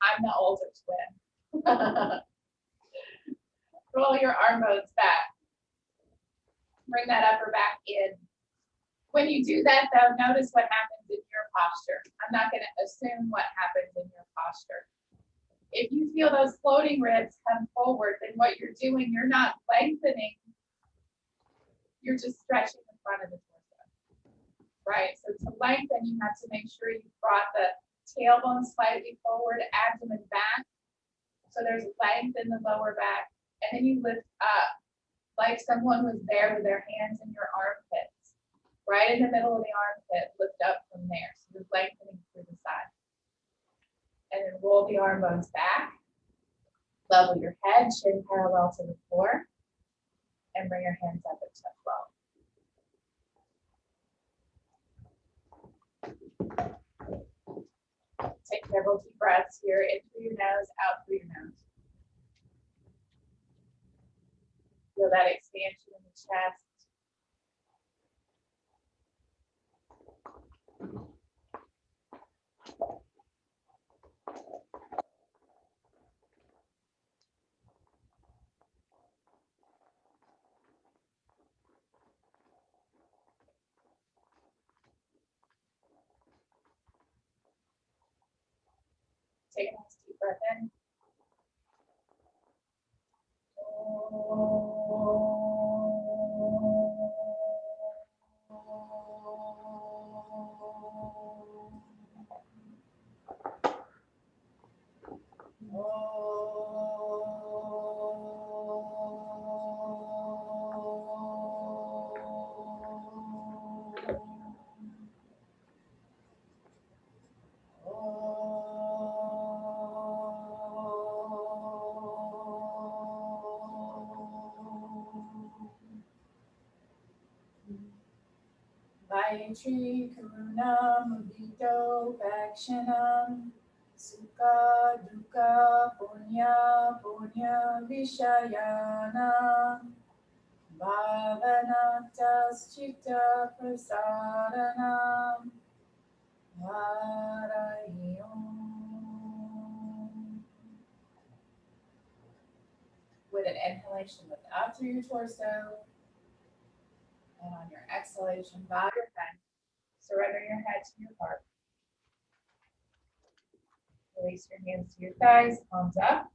I'm the older twin. Roll your arm bones back. Bring that upper back in. When you do that, though, notice what happens in your posture. I'm not going to assume what happens in your posture. If you feel those floating ribs come forward, then what you're doing, you're not lengthening. You're just stretching the front of the torso, right? So to lengthen, you have to make sure you brought the tailbone slightly forward, abdomen back. So there's length in the lower back. And then you lift up like someone was there with their hands in your armpits, right in the middle of the armpit, lift up from there. So you're lengthening through the side. And then roll the arm bones back, level your head, chin parallel to the floor, and bring your hands up at chest level. Take several deep breaths here, in through your nose, out through your nose. Feel that expansion in the chest. Take a nice deep breath in. Maitri Karuna Mudito Vakshanam Sukha Dukkha Punya Punya Vishayana Bhavanatas Chitta Prasaranam Harayom. With an inhalation, lift up through your torso. And on your exhalation, bow your head. Surrender your head to your heart. Release your hands to your thighs, palms up.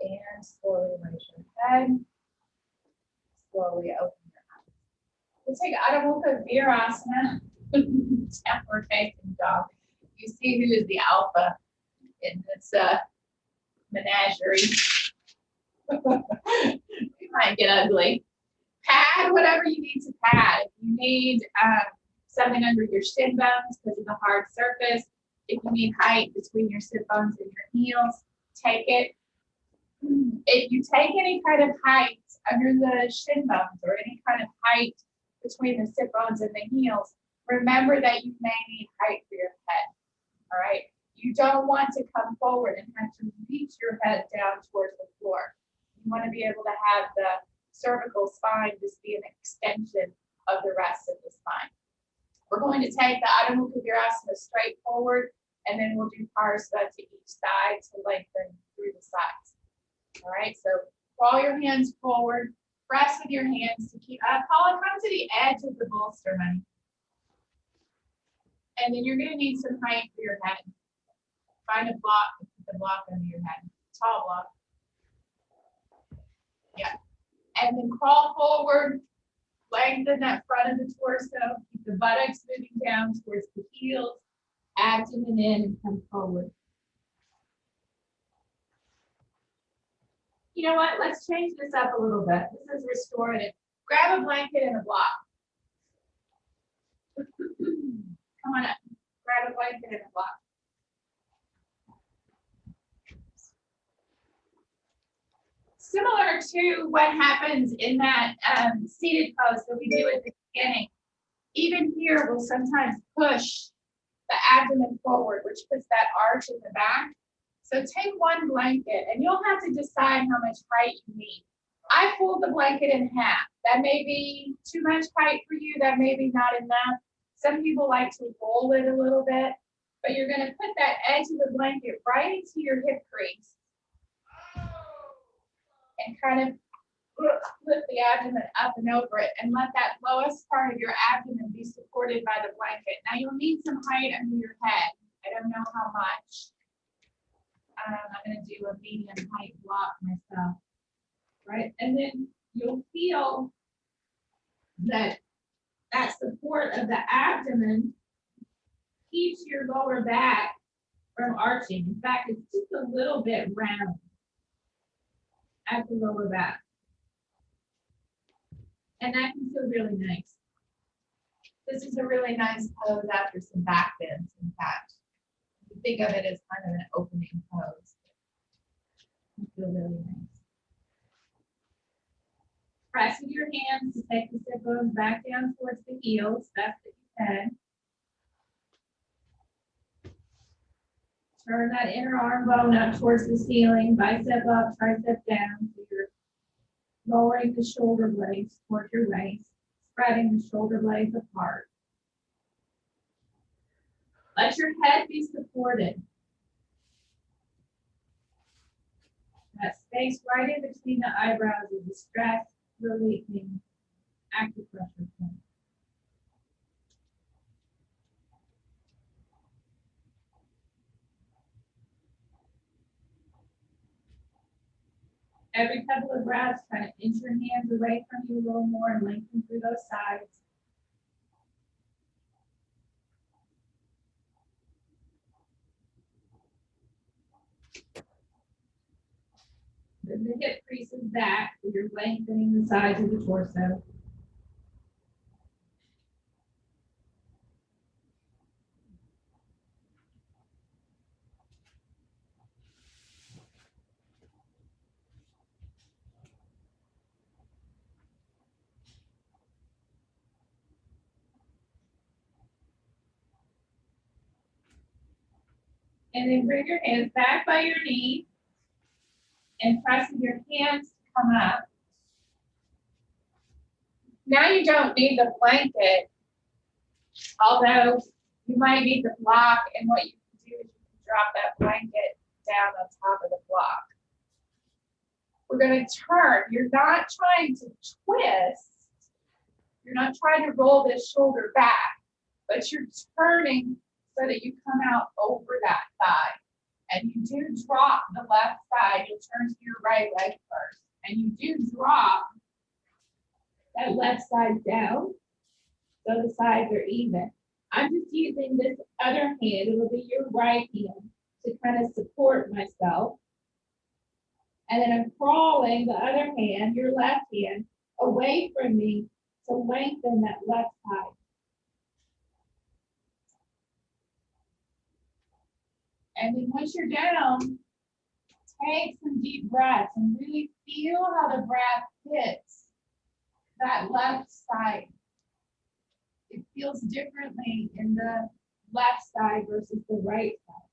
And slowly raise your head. Slowly open your eyes. We'll take Adho Mukha Virasana, downward facing dog. You see who is the alpha in this menagerie. We might get ugly. Pad whatever you need to pad. If you need something under your shin bones because of the hard surface, if you need height between your sit bones and your heels, take it. If you take any kind of height under the shin bones or any kind of height between the sit bones and the heels, remember that you may need height for your head. All right. You don't want to come forward and have to reach your head down towards the floor. You want to be able to have the cervical spine just be an extension of the rest of the spine. We're going to take the Adho Mukha Virasana straight forward, and then we'll do Parsa to each side to lengthen through the sides. All right, so crawl your hands forward, press with your hands to keep, Paula, come to the edge of the bolster, honey. And then you're going to need some height for your head. Find a block to put the block under your head, tall block. Yeah. And then crawl forward, lengthen that front of the torso, keep the buttocks moving down towards the heels, abdomen in, and come forward. You know what? Let's change this up a little bit. This is restorative. Grab a blanket and a block. Come on up. Grab a blanket and a block. Similar to what happens in that seated pose that we do at the beginning, even here we'll sometimes push the abdomen forward, which puts that arch in the back. So take one blanket and you'll have to decide how much height you need. I fold the blanket in half. That may be too much height for you. That may be not enough. Some people like to roll it a little bit, But you're going to put that edge of the blanket right into your hip crease and kind of lift the abdomen up and over it and let that lowest part of your abdomen be supported by the blanket. Now you'll need some height under your head. I don't know how much. I'm going to do a medium height block myself, right? And then you'll feel that support of the abdomen keeps your lower back from arching. In fact, it's just a little bit round at the lower back. And that can feel really nice. This is a really nice pose after some back bends, in fact. You think of it as kind of an opening pose. You feel really nice. Press with your hands to take the sit bones back down towards the heels, best that you can. Turn that inner arm bone up towards the ceiling, bicep up, tricep down. So you're lowering the shoulder blades toward your waist, spreading the shoulder blades apart. Let your head be supported. That space right in between the eyebrows is a stress relieving acupressure point. Every couple of breaths, kind of inch your hands away from you a little more and lengthen through those sides. Then the hip creases back, so you're lengthening the sides of the torso. And then bring your hands back by your knee and press with your hands to come up. Now you don't need the blanket, although you might need the block, and what you can do is you can drop that blanket down on top of the block. We're going to turn. You're not trying to twist. You're not trying to roll this shoulder back, but you're turning so that you come out over that thigh. And you do drop the left side. You'll turn to your right leg first. And you do drop that left side down so the sides are even. I'm just using this other hand. It'll be your right hand to kind of support myself. And then I'm crawling the other hand, your left hand, away from me to lengthen that left side. And then once you're down, take some deep breaths and really feel how the breath hits that left side. It feels differently in the left side versus the right side.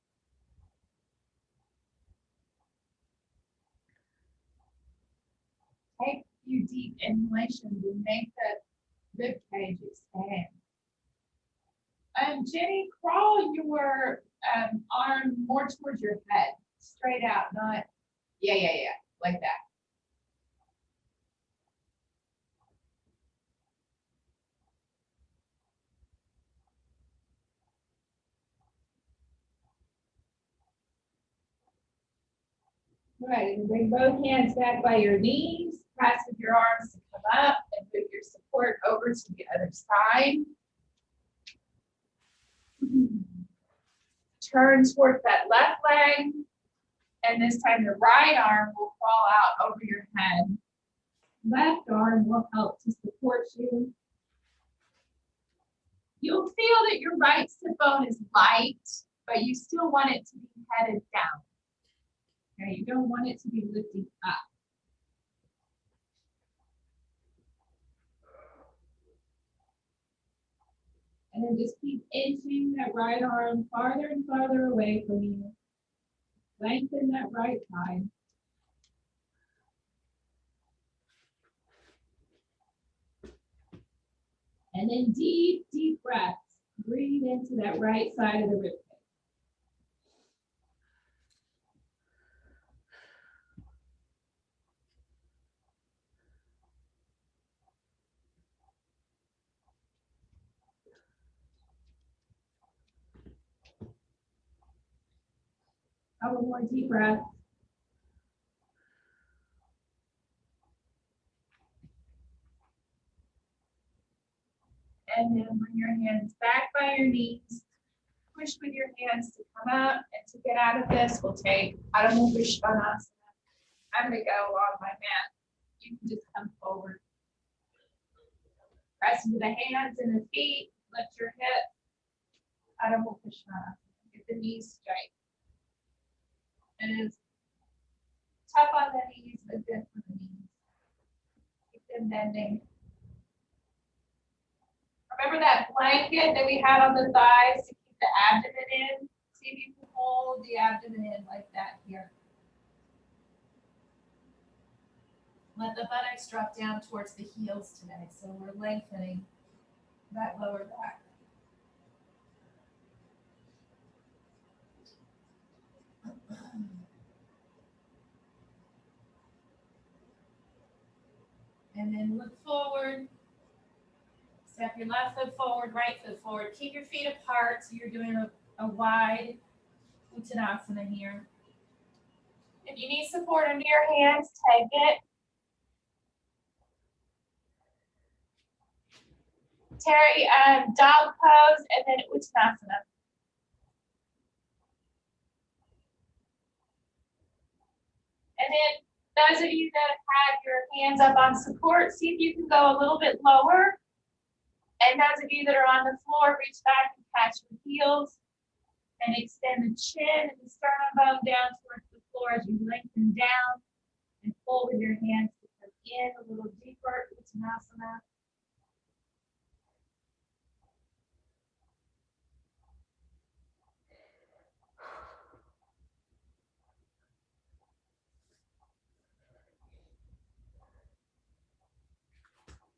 Take a few deep inhalations and make the rib cage expand. Jenny, crawl your arm more towards your head, straight out, not, yeah, like that. Right, and bring both hands back by your knees, press with your arms to come up and move your support over to the other side. Turn towards that left leg, and this time the right arm will fall out over your head. Left arm will help to support you. You'll feel that your right sit bone is light, but you still want it to be headed down. Okay, you don't want it to be lifting up. And then just keep inching that right arm farther and farther away from you. Lengthen that right side. And then deep, deep breaths. Breathe into that right side of the rib cage. Couple more deep breaths. And then bring your hands back by your knees. Push with your hands to come up, and to get out of this, we'll take Adho Svanasana. I'm going to go on my mat. You can just come forward. Press into the hands and the feet. Lift your hip. Adho Svanasana. Get the knees straight. It is tough on the knees, but good for the knees. Keep them bending. Remember that blanket that we had on the thighs to keep the abdomen in? See if you can hold the abdomen in like that here. Let the buttocks drop down towards the heels today. So we're lengthening that lower back. And then look forward. Step your left foot forward, right foot forward. Keep your feet apart so you're doing a wide Uttanasana here. If you need support under your hands, take it. Terry, dog pose and then Uttanasana. And then those of you that have had your hands up on support, see if you can go a little bit lower. And those of you that are on the floor, reach back and catch your heels and extend the chin and the sternum bone down towards the floor as you lengthen down and pull with your hands to come in a little deeper, Uttanasana.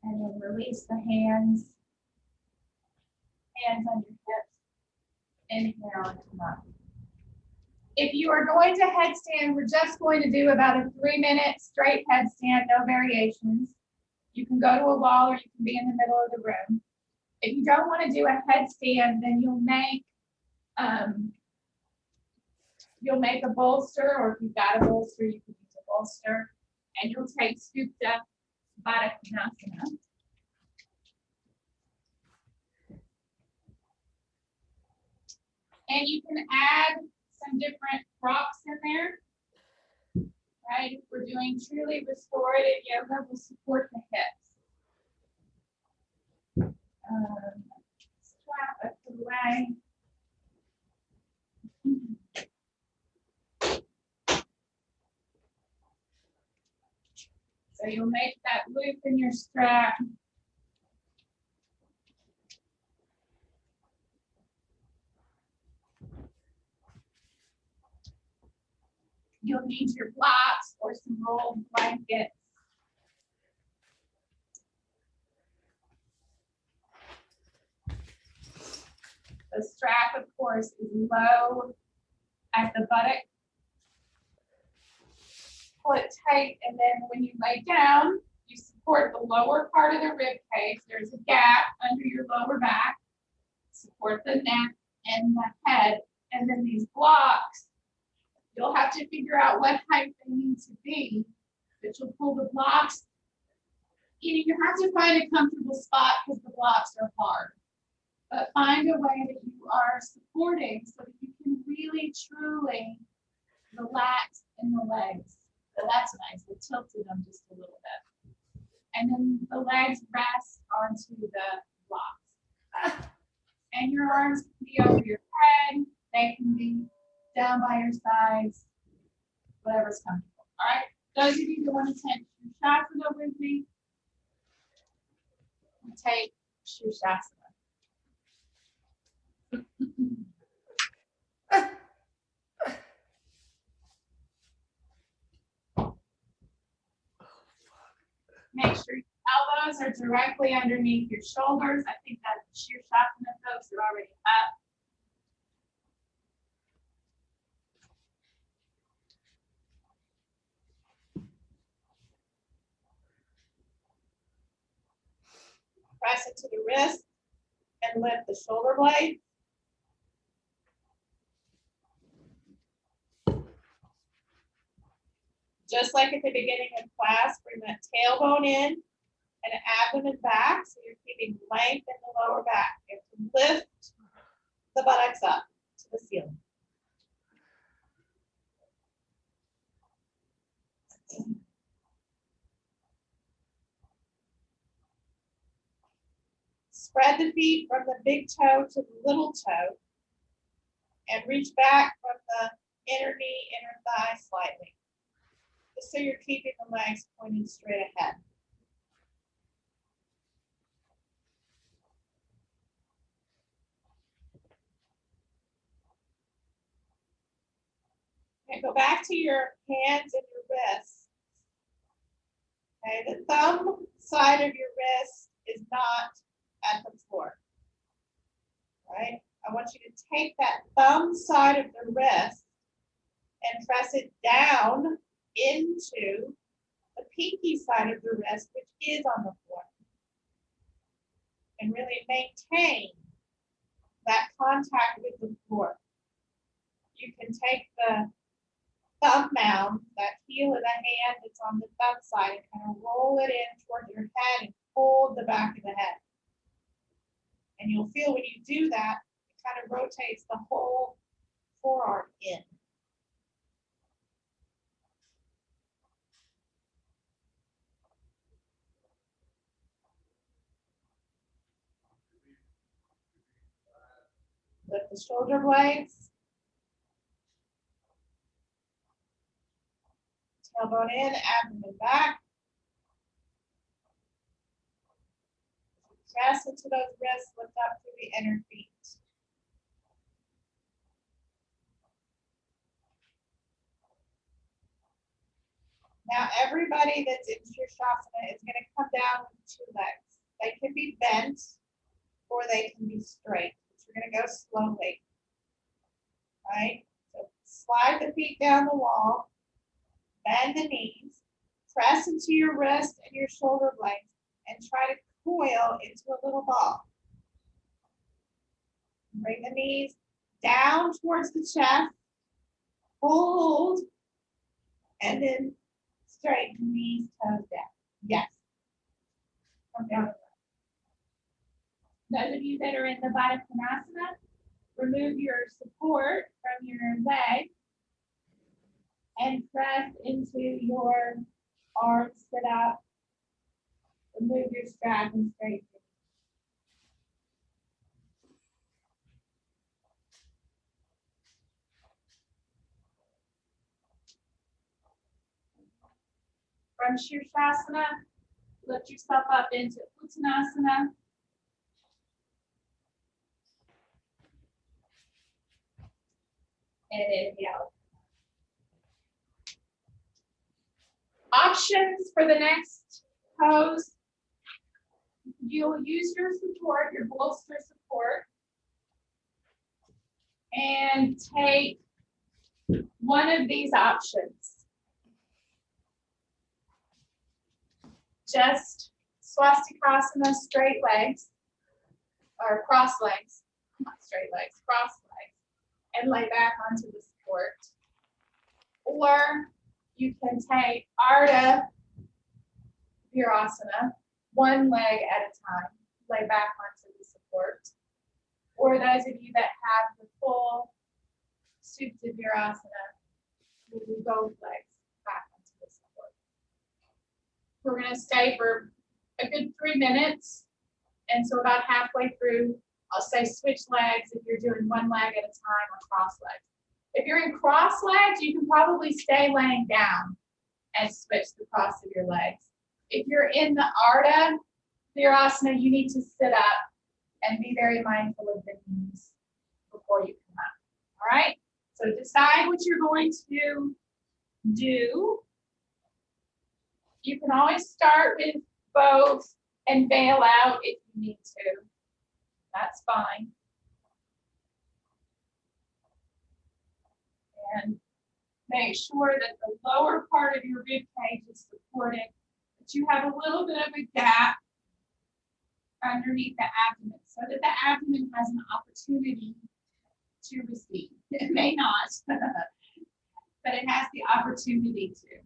And then release the hands. Hands on your hips. Inhale and come up. If you are going to headstand, we're just going to do about a 3-minute straight headstand, no variations. You can go to a wall or you can be in the middle of the room. If you don't want to do a headstand, then you'll make a bolster, or if you've got a bolster, you can use a bolster, and you'll take Supta, Padangusthasana. And you can add some different props in there, right? If we're doing truly restorative yoga, we'll support the hips. Strap up to the leg. So you'll make that loop in your strap. You'll need your blocks or some rolled blankets. The strap, of course, is low at the buttock. Pull it tight, and then when you lay down, you support the lower part of the rib cage. There's a gap under your lower back. Support the neck and the head, and then these blocks, you'll have to figure out what height they need to be, but you'll pull the blocks. You have to find a comfortable spot because the blocks are hard. But find a way that you are supporting so that you can really, truly relax in the legs. So that's nice. We tilted them just a little bit. And then the legs rest onto the blocks. And your arms can be over your head. They can be down by your sides. Whatever's comfortable. All right. Those of you that want to take Sirsasana with me, take Sirsasana. Make sure your elbows are directly underneath your shoulders. I think that Sirsasana folks are already up. Press it to the wrist and lift the shoulder blade. Just like at the beginning of class, bring that tailbone in and abdomen back, so you're keeping length in the lower back. You have to lift the buttocks up to the ceiling. Spread the feet from the big toe to the little toe and reach back from the inner knee, inner thigh slightly. Just so you're keeping the legs pointing straight ahead. Okay, go back to your hands and your wrists. Okay, the thumb side of your wrist is not at the floor. Right? I want you to take that thumb side of the wrist and press it down into the pinky side of the wrist, which is on the floor. And really maintain that contact with the floor. You can take the thumb mound, that heel of the hand that's on the thumb side, and kind of roll it in towards your head and hold the back of the head. And you'll feel when you do that, it kind of rotates the whole forearm in. Lift the shoulder blades. Tailbone in, abdomen back. Press into those wrists, lift up through the inner feet. Now everybody that's in Sirsasana is going to come down with two legs. They can be bent or they can be straight. We're going to go slowly. Right? So slide the feet down the wall, bend the knees, press into your wrist and your shoulder blades, and try to coil into a little ball. Bring the knees down towards the chest, hold, and then straighten knees, toes down. Yes. Come down. Those of you that are in the Padangusthasana, remove your support from your leg and press into your arms, sit up. Remove your strap and straighten. From Sirsasana, lift yourself up into Uttanasana. And inhale. Options for the next pose. You'll use your support, your bolster support, and take one of these options. Just Swastikasana, straight legs, or cross legs, not straight legs, cross legs, and lay back onto the support. Or you can take Adho Virasana, one leg at a time, lay back onto the support. Or those of you that have the full Supta Virasana, we'll do both legs back onto the support. We're going to stay for a good 3 minutes. And so about halfway through, I'll say switch legs if you're doing one leg at a time or cross legs. If you're in cross legs, you can probably stay laying down and switch the cross of your legs. If you're in the Adho Virasana, you need to sit up and be very mindful of the knees before you come up. All right? So decide what you're going to do. You can always start with both and bail out if you need to. That's fine. And make sure that the lower part of your rib cage is supported, that you have a little bit of a gap underneath the abdomen so that the abdomen has an opportunity to receive. It may not, but it has the opportunity to.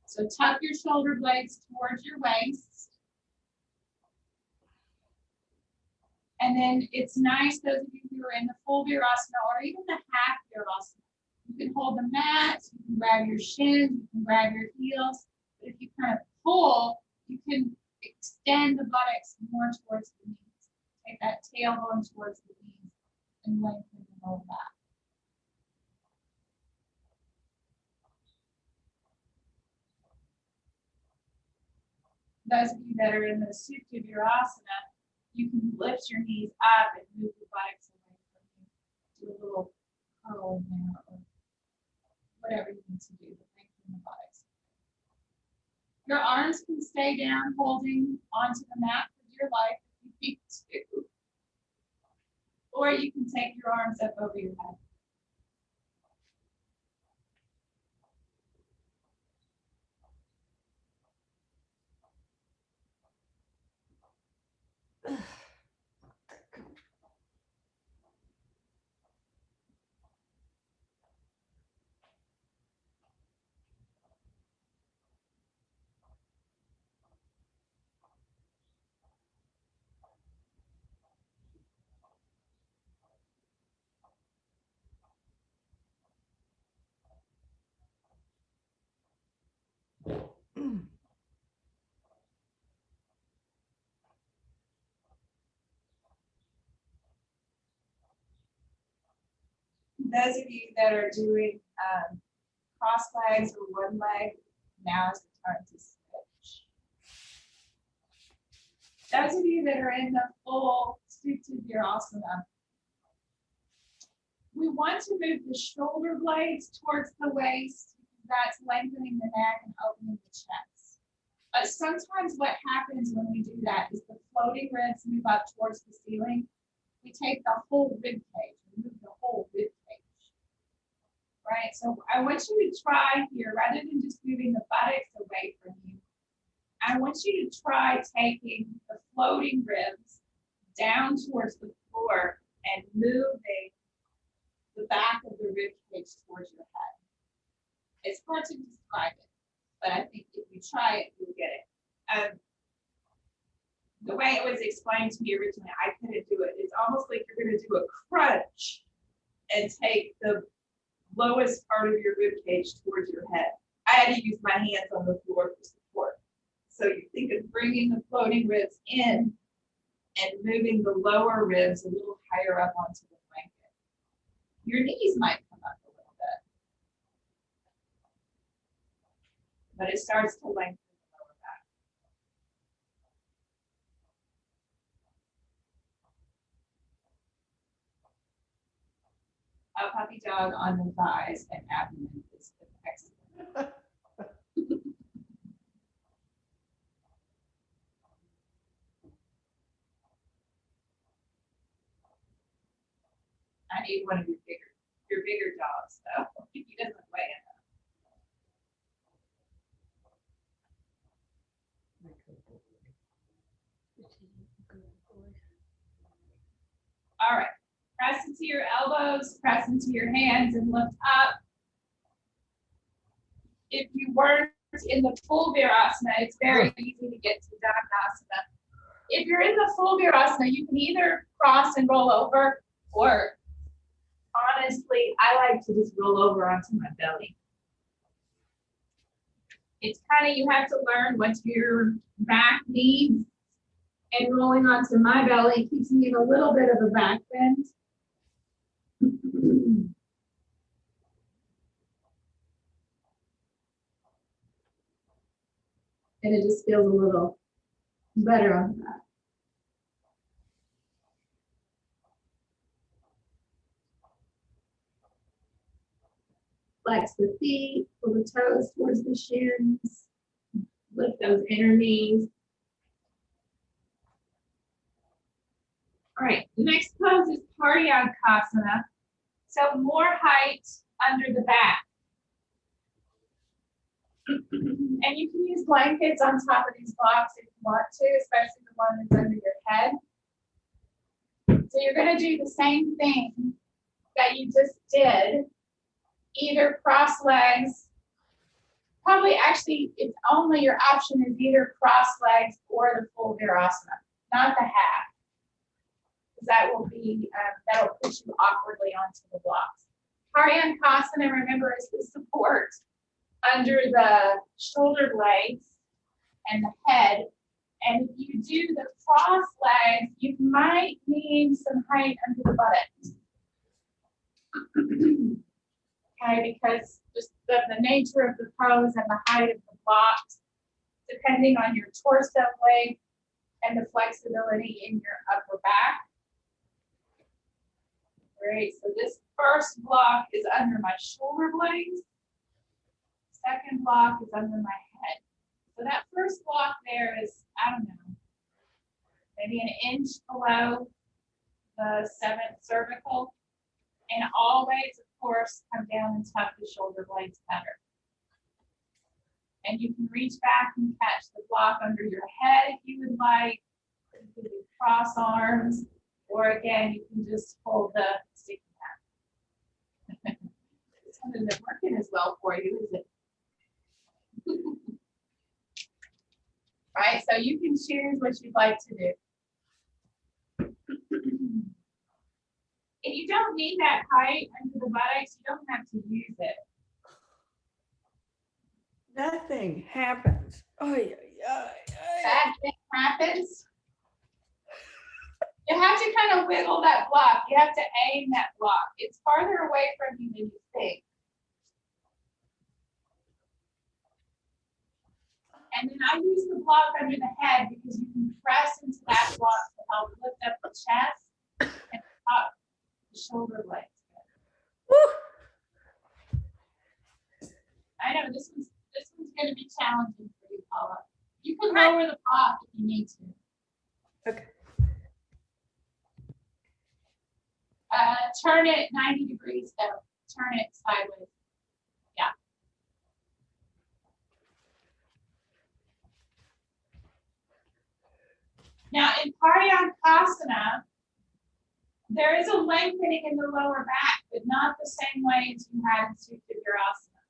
So tuck your shoulder blades towards your waist. And then it's nice, those of you who are in the full Virasana or even the half Virasana, you can hold the mat, you can grab your shins, you can grab your heels. But if you kind of pull, you can extend the buttocks more towards the knees. Take that tailbone towards the knees and lengthen the lower back. Those of you that are in the Supta Virasana, you can lift your knees up and move the buttocks away from you. Do a little curl in there or whatever you need to do to lengthen the buttocks. Your arms can stay down, holding onto the mat for dear life if you need to. Or you can take your arms up over your head. Those of you that are doing cross legs or one leg, now is the time to switch. Those of you that are in the full Supta Virasana, we want to move the shoulder blades towards the waist. That's lengthening the neck and opening the chest. Sometimes what happens when we do that is the floating ribs move up towards the ceiling. We take the whole rib cage, we move the whole rib cage. Right, so I want you to try here, rather than just moving the buttocks away from you, I want you to try taking the floating ribs down towards the floor and moving the back of the rib cage towards your head. It's hard to describe it, but I think if you try it, you'll get it. The way it was explained to me originally, I couldn't do it. It's almost like you're going to do a crunch and take the lowest part of your rib cage towards your head. I had to use my hands on the floor for support. So you think of bringing the floating ribs in and moving the lower ribs a little higher up onto the blanket. Your knees might come up a little bit, but it starts to lengthen the lower back. A puppy dog on the thighs and abdomen is excellent. I need one of your bigger dogs though. He doesn't weigh enough. All right, press into your elbows, press into your hands and lift up. If you weren't in the full Virasana, it's very easy to get to Padangusthasana. If you're in the full Virasana, you can either cross and roll over, or honestly, I like to just roll over onto my belly. It's kind of, you have to learn what your back needs, and rolling onto my belly keeps me in a little bit of a back bend. And it just feels a little better on the back. Flex the feet, pull the toes towards the shins, lift those inner knees. All right, the next pose is Paryankasana. So more height under the back. And you can use blankets on top of these blocks if you want to, especially the one that's under your head. So you're going to do the same thing that you just did. Either cross legs probably actually, it's only your option is either cross legs or the full Virasana, not the half. Because that will be, that'll push you awkwardly onto the blocks. Paryankasana, remember, is the support under the shoulder blades and the head. And if you do the cross legs, you might need some height under the buttocks. Okay, because just the nature of the pose and the height of the blocks, depending on your torso length and the flexibility in your upper back. Great, so this first block is under my shoulder blades. Second block is under my head. So that first block there is, I don't know, maybe an inch below the 7th cervical. And always, of course, come down and tuck the shoulder blades better. And you can reach back and catch the block under your head if you would like. You can do cross arms, or again, you can just hold the sticky mat. This one isn't working as well for you, is it? Right, so you can choose what you'd like to do. If you don't need that height under the buttocks, you don't have to use it. Nothing happens. That thing happens. You have to kind of wiggle that block. You have to aim that block. It's farther away from you than you think. And then I use the block under the head because you can press into that block to help lift up the chest and up the shoulder blades. Woo. I know this one's going to be challenging for you, Paula. You can lower the block if you need to. Okay. Turn it 90 degrees though. Turn it sideways. Yeah. Now in Paryankasana, there is a lengthening in the lower back, but not the same way as you had in Supta Virasana.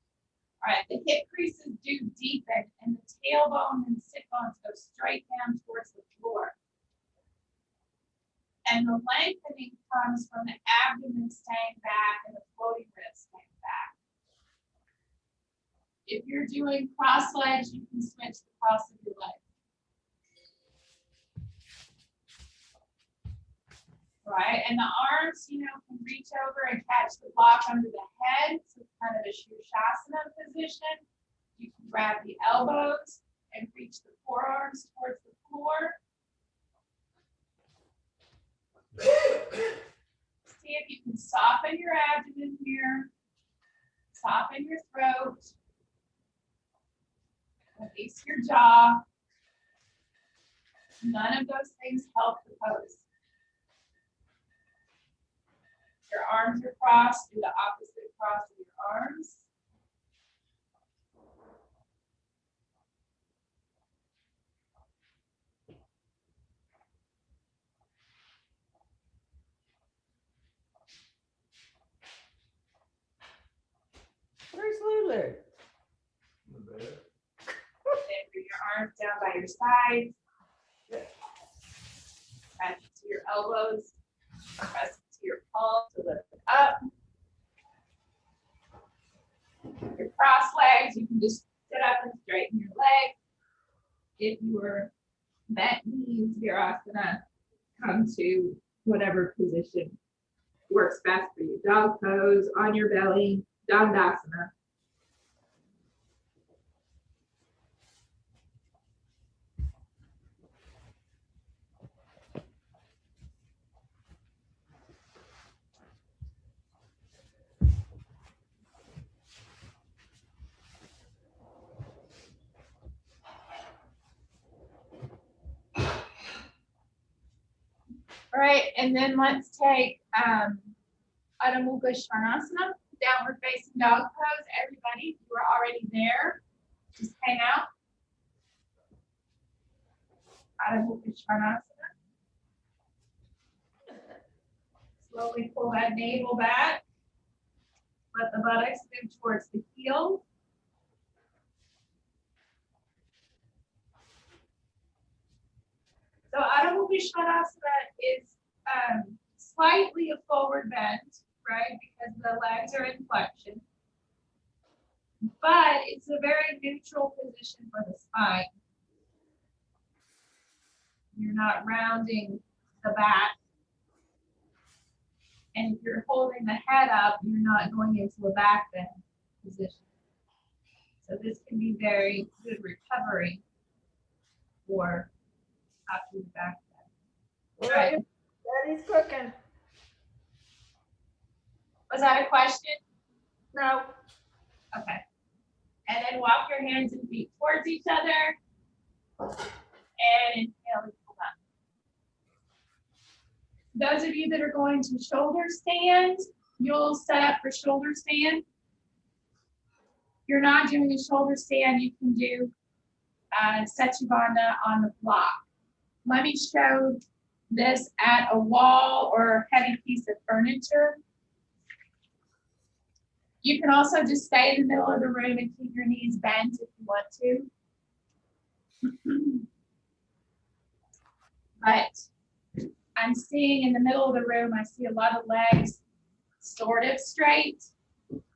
All right, the hip creases do deepen and the tailbone and sit bones go straight down towards the floor. And the lengthening comes from the abdomen staying back and the floating ribs staying back. If you're doing cross legs, you can switch the cross of your legs. Right, and the arms, you know, can reach over and catch the block under the head. So it's kind of a Sirsasana position. You can grab the elbows and reach the forearms towards the floor. See if you can soften your abdomen here, soften your throat, release your jaw. None of those things help the pose. Your arms are crossed, do the opposite cross of your arms. Where's Lulu? Then bring your arms down by your sides. Press to your elbows. Press to your palms to lift it up. Your cross legs, you can just sit up and straighten your legs. If your bent knees, Virasana, come to whatever position works best for you. Dog pose, on your belly, Padangusthasana. All right, and then let's take Adho, Mukha, Svanasana, downward facing dog pose. Everybody, you are already there. Just hang out. Adho, Mukha, Svanasana. Slowly pull that navel back. Let the buttocks move towards the heel. Svanasana is slightly a forward bend, right? Because the legs are in flexion. But it's a very neutral position for the spine. You're not rounding the back. And if you're holding the head up, you're not going into a back bend position. So this can be very good recovery for after the back bend. Well, Daddy's cooking. Was that a question? No. Okay. And then walk your hands and feet towards each other. And inhale and pull up. Those of you that are going to shoulder stand, you'll set up for shoulder stand. If you're not doing a shoulder stand, you can do Setubandha on the block. Let me show this at a wall or a heavy piece of furniture. You can also just stay in the middle of the room and keep your knees bent if you want to. But I'm seeing in the middle of the room, I see a lot of legs sort of straight,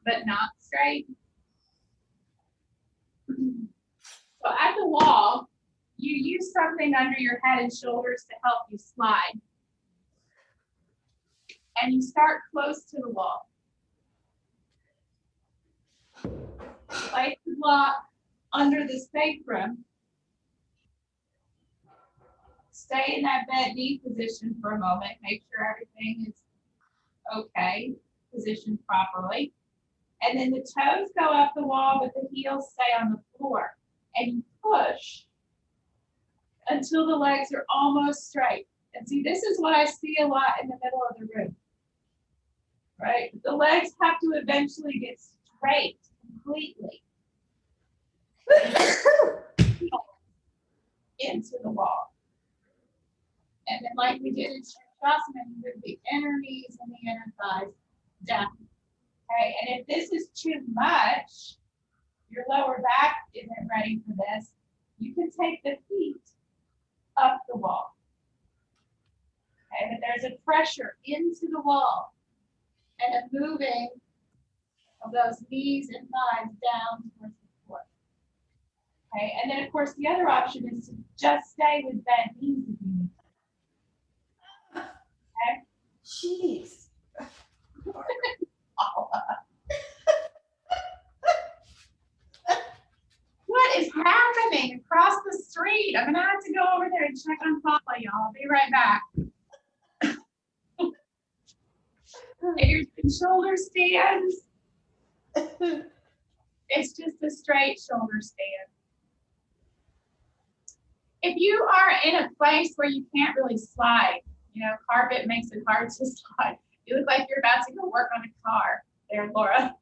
but not straight. So at the wall, you use something under your head and shoulders to help you slide. And you start close to the wall. Place the block under the sacrum. Stay in that bent knee position for a moment. Make sure everything is okay, positioned properly. And then the toes go up the wall, but the heels stay on the floor. And you push until the legs are almost straight. And see, this is what I see a lot in the middle of the room, right? The legs have to eventually get straight completely into the wall. And then like we did in Sirsasana, you move the inner knees and the inner thighs down. Okay, and if this is too much, your lower back isn't ready for this, you can take the feet up the wall. Okay, but there's a pressure into the wall and a moving of those knees and thighs down towards the floor. Okay, and then of course the other option is to just stay with bent knees if you need to. Okay? Jeez. What is happening across the street? I'm gonna have to go over there and check on Papa, y'all. I'll be right back. If you're doing shoulder stands, it's just a straight shoulder stand. If you are in a place where you can't really slide, you know, carpet makes it hard to slide. You look like you're about to go work on a car there, Laura.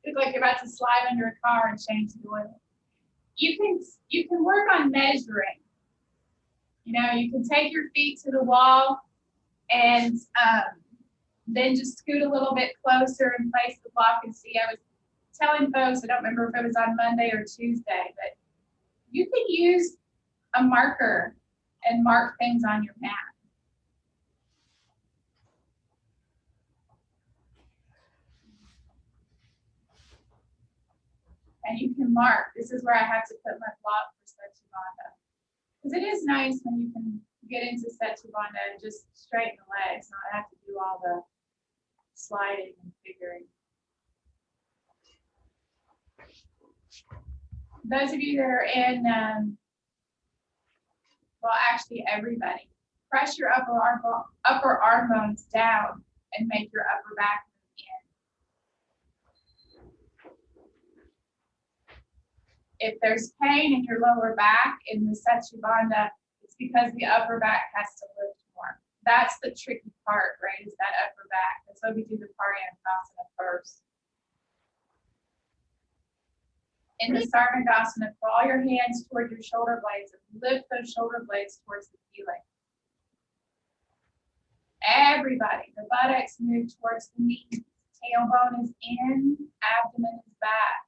You look like you're about to slide under a car and change the oil. You can work on measuring. You know, you can take your feet to the wall and then just scoot a little bit closer and place the block and see. I was telling folks, I don't remember if it was on Monday or Tuesday, but you can use a marker and mark things on your mat. And you can mark, this is where I have to put my block for Setubandha. Because it is nice when you can get into Setubandha and just straighten the legs, not have to do all the sliding and figuring. Those of you that are in, well, actually everybody, press your upper arm bones down and make your upper back move in. If there's pain in your lower back in the Setubandha, it's because the upper back has to lift more. That's the tricky part, right, is that upper back. That's why we do the Paryankasana first. In the Sarvangasana, draw your hands toward your shoulder blades and lift those shoulder blades towards the ceiling. Everybody, the buttocks move towards the knees. Tailbone is in, abdomen is back.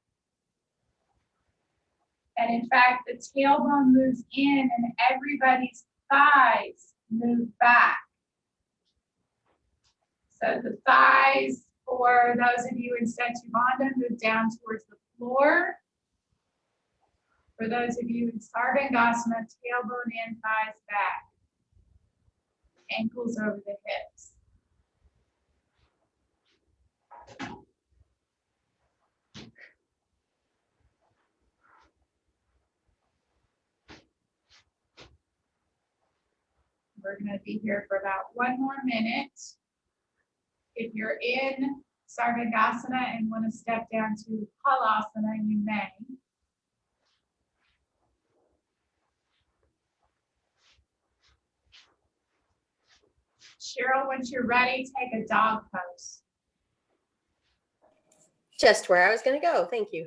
And in fact, the tailbone moves in and everybody's thighs move back. So the thighs, for those of you in Setubandha, move down towards the floor. For those of you in Paryankasana, tailbone and thighs back. Ankles over the hips. We're going to be here for about 1 more minute. If you're in Sarvangasana and want to step down to Halasana, you may. Cheryl, once you're ready, take a dog pose. Just where I was going to go. Thank you.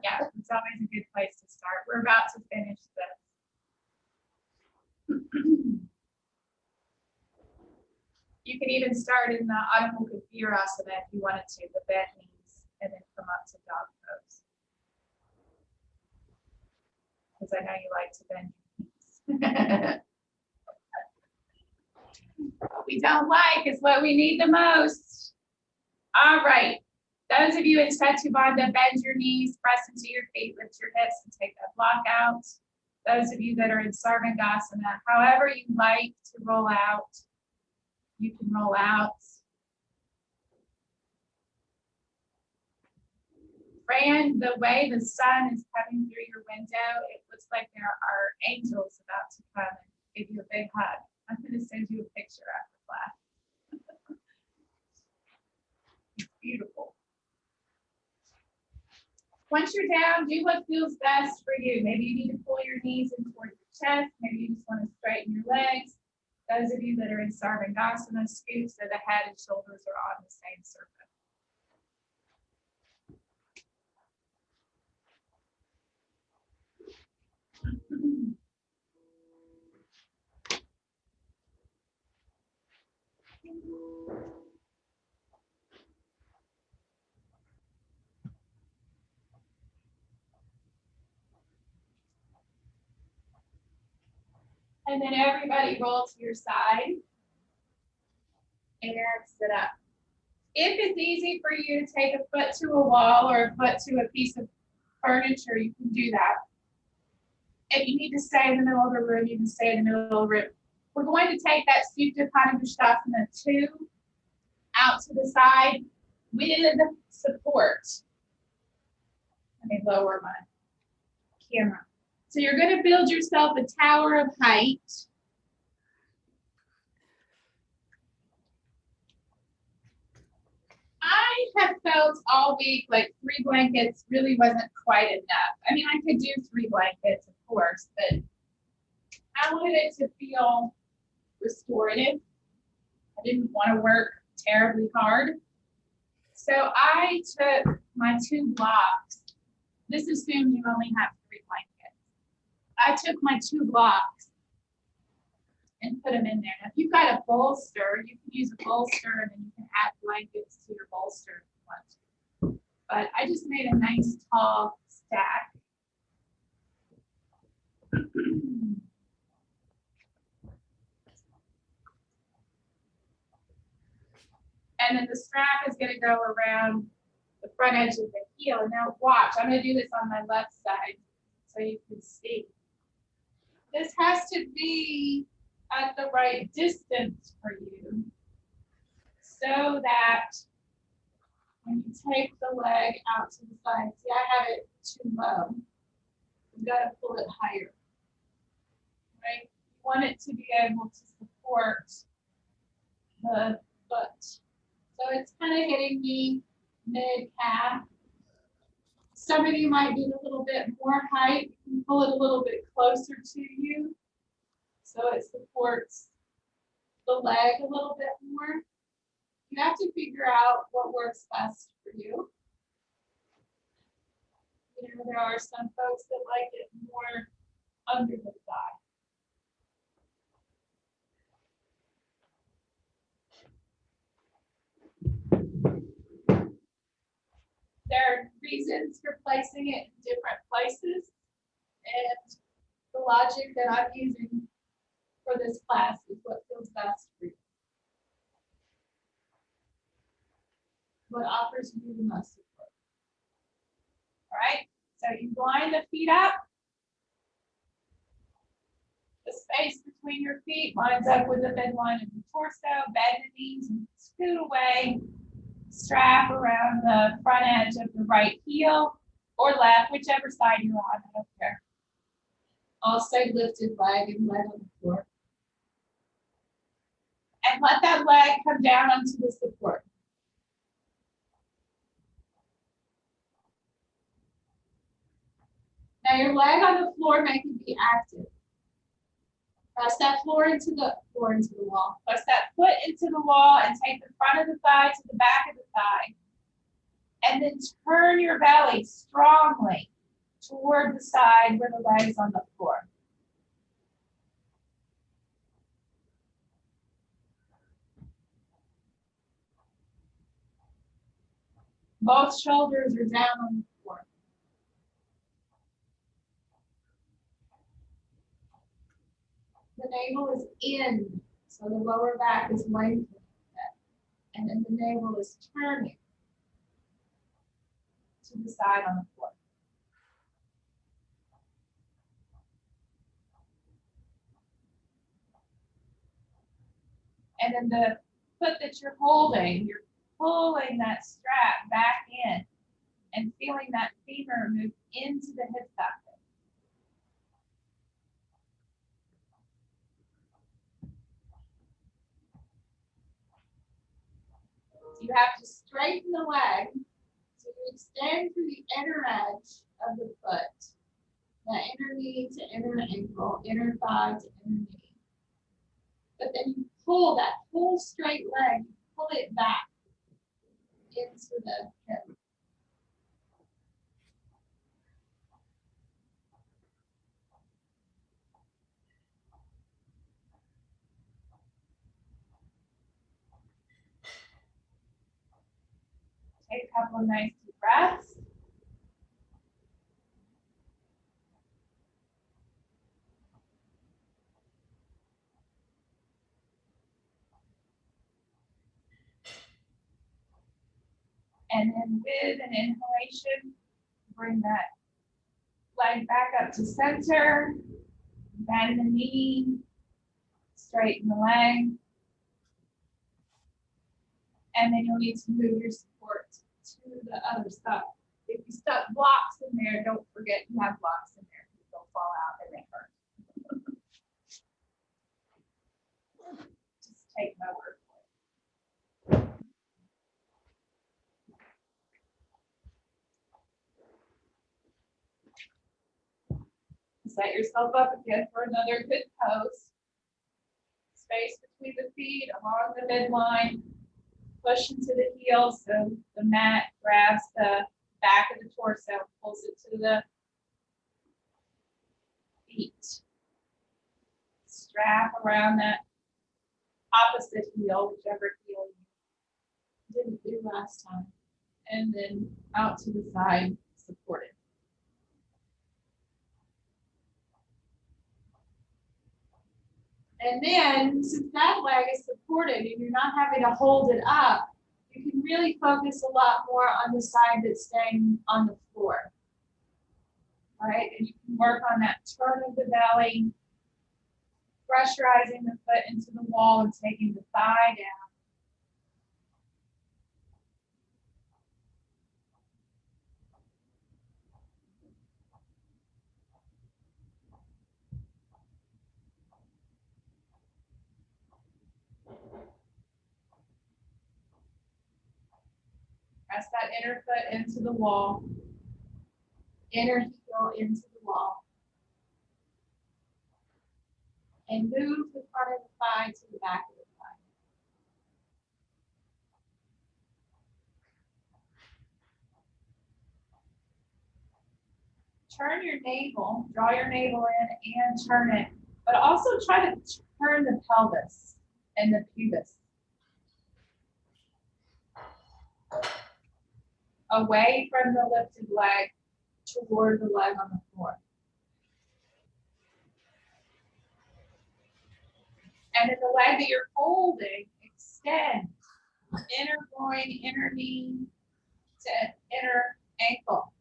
Yeah, it's always a good place to start. We're about to finish this. You can even start in the Adho Virasana if you wanted to, the bent knees, and then come up to dog pose. Because I know you like to bend your knees. What we don't like is what we need the most. All right. Those of you in Setubandha, bend your knees, press into your feet, lift your hips, and take that block out. Those of you that are in Sarvangasana, however you like to roll out, you can roll out. Fran, the way the sun is coming through your window, it looks like there are angels about to come and give you a big hug. I'm going to send you a picture after class. It's beautiful. Once you're down, do what feels best for you. Maybe you need to pull your knees in toward your chest. Maybe you just want to straighten your legs. Those of you that are in Sarvangasana, scoot so the head and shoulders are on the same surface. And then everybody roll to your side and sit up. If it's easy for you to take a foot to a wall or a foot to a piece of furniture, you can do that. If you need to stay in the middle of the room, you can stay in the middle of the room. We're going to take that Supta Padangusthasana 2 out to the side with support. Let me lower my camera. So you're going to build yourself a tower of height. I have felt all week like 3 blankets really wasn't quite enough. I mean, I could do 3 blankets, of course, but I wanted it to feel restorative. I didn't want to work terribly hard. So I took my 2 blocks. This assumes you only have 3 blankets. I took my 2 blocks and put them in there. Now, if you've got a bolster, you can use a bolster and then you can add blankets to your bolster if you want to. But I just made a nice tall stack. And then the strap is going to go around the front edge of the heel. And now watch, I'm going to do this on my left side so you can see. This has to be at the right distance for you so that when you take the leg out to the side, see, I have it too low. You've got to pull it higher, right? You want it to be able to support the foot. So it's kind of hitting me mid-calf. Some of you might need a little bit more height. You can pull it a little bit closer to you so it supports the leg a little bit more. You have to figure out what works best for you. You know, there are some folks that like it more under the thigh. There are reasons for placing it in different places, and the logic that I'm using for this class is what feels best for you. What offers you the most support. All right, so you line the feet up. The space between your feet lines up with the midline of the torso. Bend the knees and scoot away. Strap around the front edge of the right heel or left, whichever side you're on, I don't care. Also lifted leg and leg on the floor. And let that leg come down onto the support. Now your leg on the floor make it be active. Press that floor into the wall. Press that foot into the wall and take the front of the thigh to the back of the thigh. And then turn your belly strongly toward the side where the leg is on the floor. Both shoulders are down on the floor. The navel is in, so the lower back is lengthening. And then the navel is turning to the side on the floor. And then the foot that you're holding, you're pulling that strap back in and feeling that femur move into the hip socket. You have to straighten the leg so you extend through the inner edge of the foot, the inner knee to inner ankle, inner thigh to inner knee. But then you pull that full straight leg, you pull it back into the hip. Take a couple of nice deep breaths. And then with an inhalation, bring that leg back up to center, bend the knee, straighten the leg. And then you'll need to move your support to the other side. If you stuck blocks in there, don't forget you have blocks in there. They'll fall out and they hurt. Just take my word for it. Set yourself up again for another good pose. Space between the feet along the midline. Push into the heel so the mat grabs the back of the torso, pulls it to the feet. Strap around that opposite heel, whichever heel you didn't do last time. And then out to the side, support it. And then, since that leg is supported and you're not having to hold it up, you can really focus a lot more on the side that's staying on the floor. All right, and you can work on that turn of the belly, pressurizing the foot into the wall and taking the thigh down. Press that inner foot into the wall, inner heel into the wall. And move the front of the thigh to the back of the thigh. Turn your navel, draw your navel in and turn it, but also try to turn the pelvis and the pubis away from the lifted leg toward the leg on the floor. And then the leg that you're holding, extend. Inner groin, inner knee to inner ankle.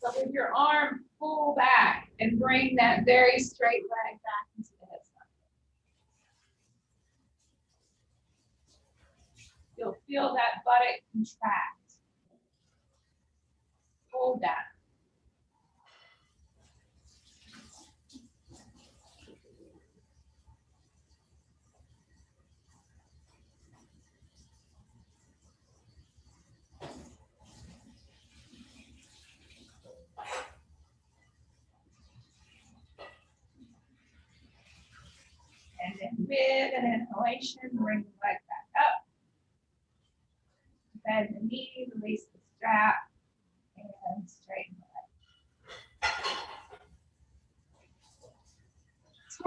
So with your arm, pull back and bring that very straight leg back into the hip socket. You'll feel that buttock contract. Hold that. And then with an inhalation, bring the leg back up. Bend the knee, release the strap, and straighten the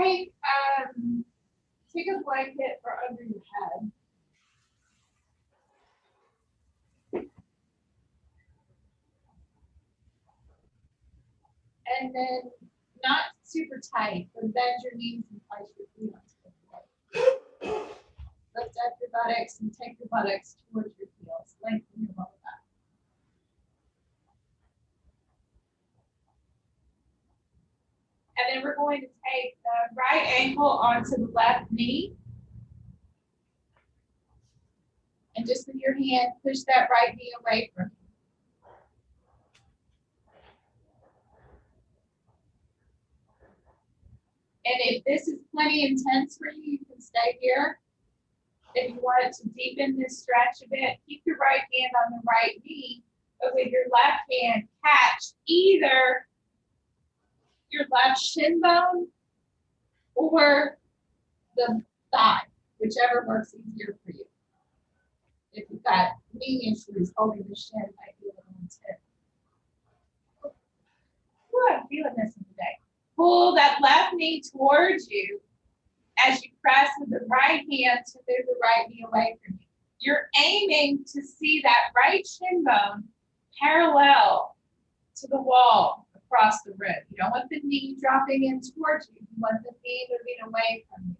leg. Take a blanket for under your head. And then not super tight, but bend your knees and place your feet onto the floor. Lift up your buttocks and take your buttocks towards your heels. Lengthen your lower back. And then we're going to take the right ankle onto the left knee. And just with your hand, push that right knee away from you. And if this is plenty intense for you, you can stay here. If you want to deepen this stretch a bit, keep your right hand on the right knee, but with your left hand, catch either your left shin bone or the thigh, whichever works easier for you. If you've got knee issues, holding the shin might be a little intense. Ooh, I'm feeling this today. Pull that left knee towards you as you press with the right hand to move the right knee away from you. You're aiming to see that right shin bone parallel to the wall across the rib. You don't want the knee dropping in towards you. You want the knee moving away from you.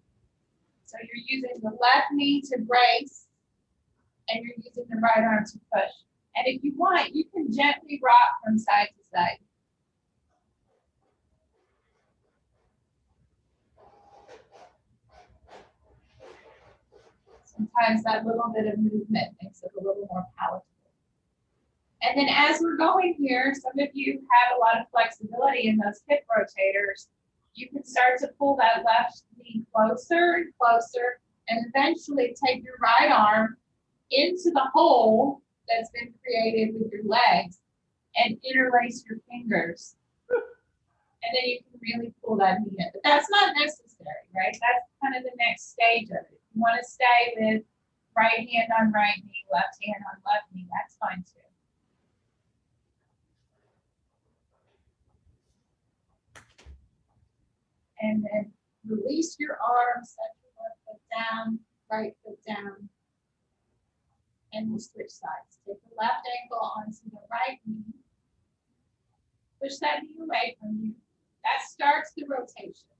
So you're using the left knee to brace, and you're using the right arm to push. And if you want, you can gently rock from side to side. Sometimes that little bit of movement makes it a little more palatable. And then as we're going here, some of you have a lot of flexibility in those hip rotators. You can start to pull that left knee closer and closer, and eventually take your right arm into the hole that's been created with your legs and interlace your fingers. And then you can really pull that knee in. But that's not necessary, right? That's kind of the next stage of it. If you want to stay with right hand on right knee, left hand on left knee, that's fine too. And then release your arms, set your left foot down, right foot down. And we'll switch sides. Take the left ankle onto the right knee. Push that knee away from you. That starts the rotation.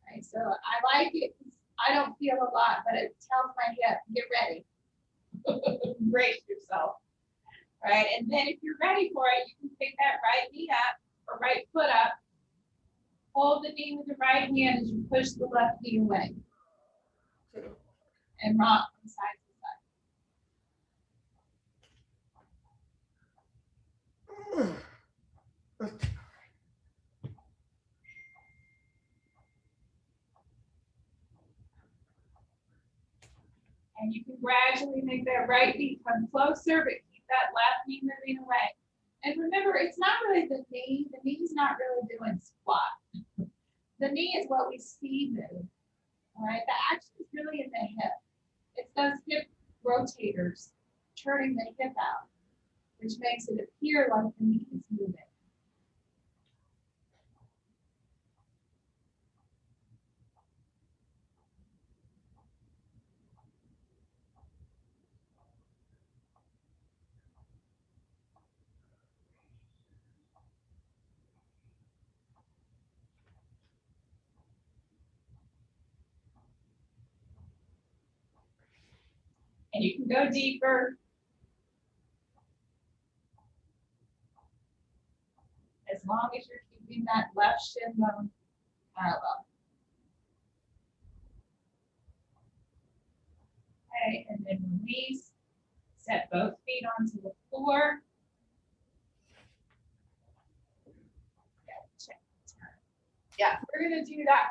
Right, so I like it because I don't feel a lot, but it tells my hip, get ready. Brace yourself. Right, and then if you're ready for it, you can pick that right knee up or right foot up. Hold the knee with the right hand as you push the left knee away. And rock from side to side. And you can gradually make that right knee come closer, but keep that left knee moving away. And remember, it's not really the knee. The knee's not really doing squat. The knee is what we see move. All right, the action is really in the hip. It's those hip rotators turning the hip out, which makes it appear like the knee is moving. And you can go deeper. As long as you're keeping that left shin bone parallel. Okay, and then release. Set both feet onto the floor. Yeah, we're gonna do that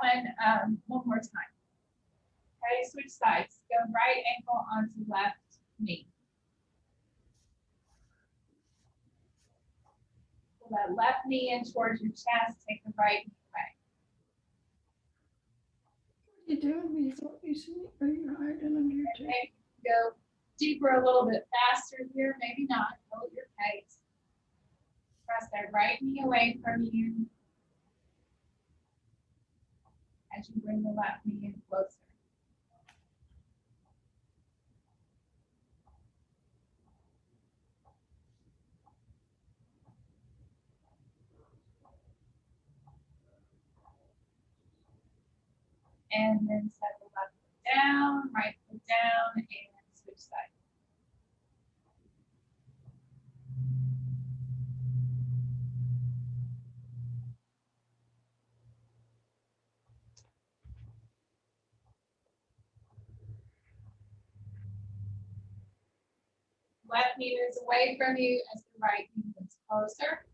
one more time. Okay, switch sides. Go right ankle onto left knee. Pull that left knee in towards your chest. Take the right knee away. What are you doing? Are you hiding under your chair? Okay, go deeper a little bit faster here. Maybe not. Hold your pace. Press that right knee away from you as you bring the left knee in closer. And then set the left foot down, right foot down, and switch sides. Left knee moves away from you as the right knee moves closer.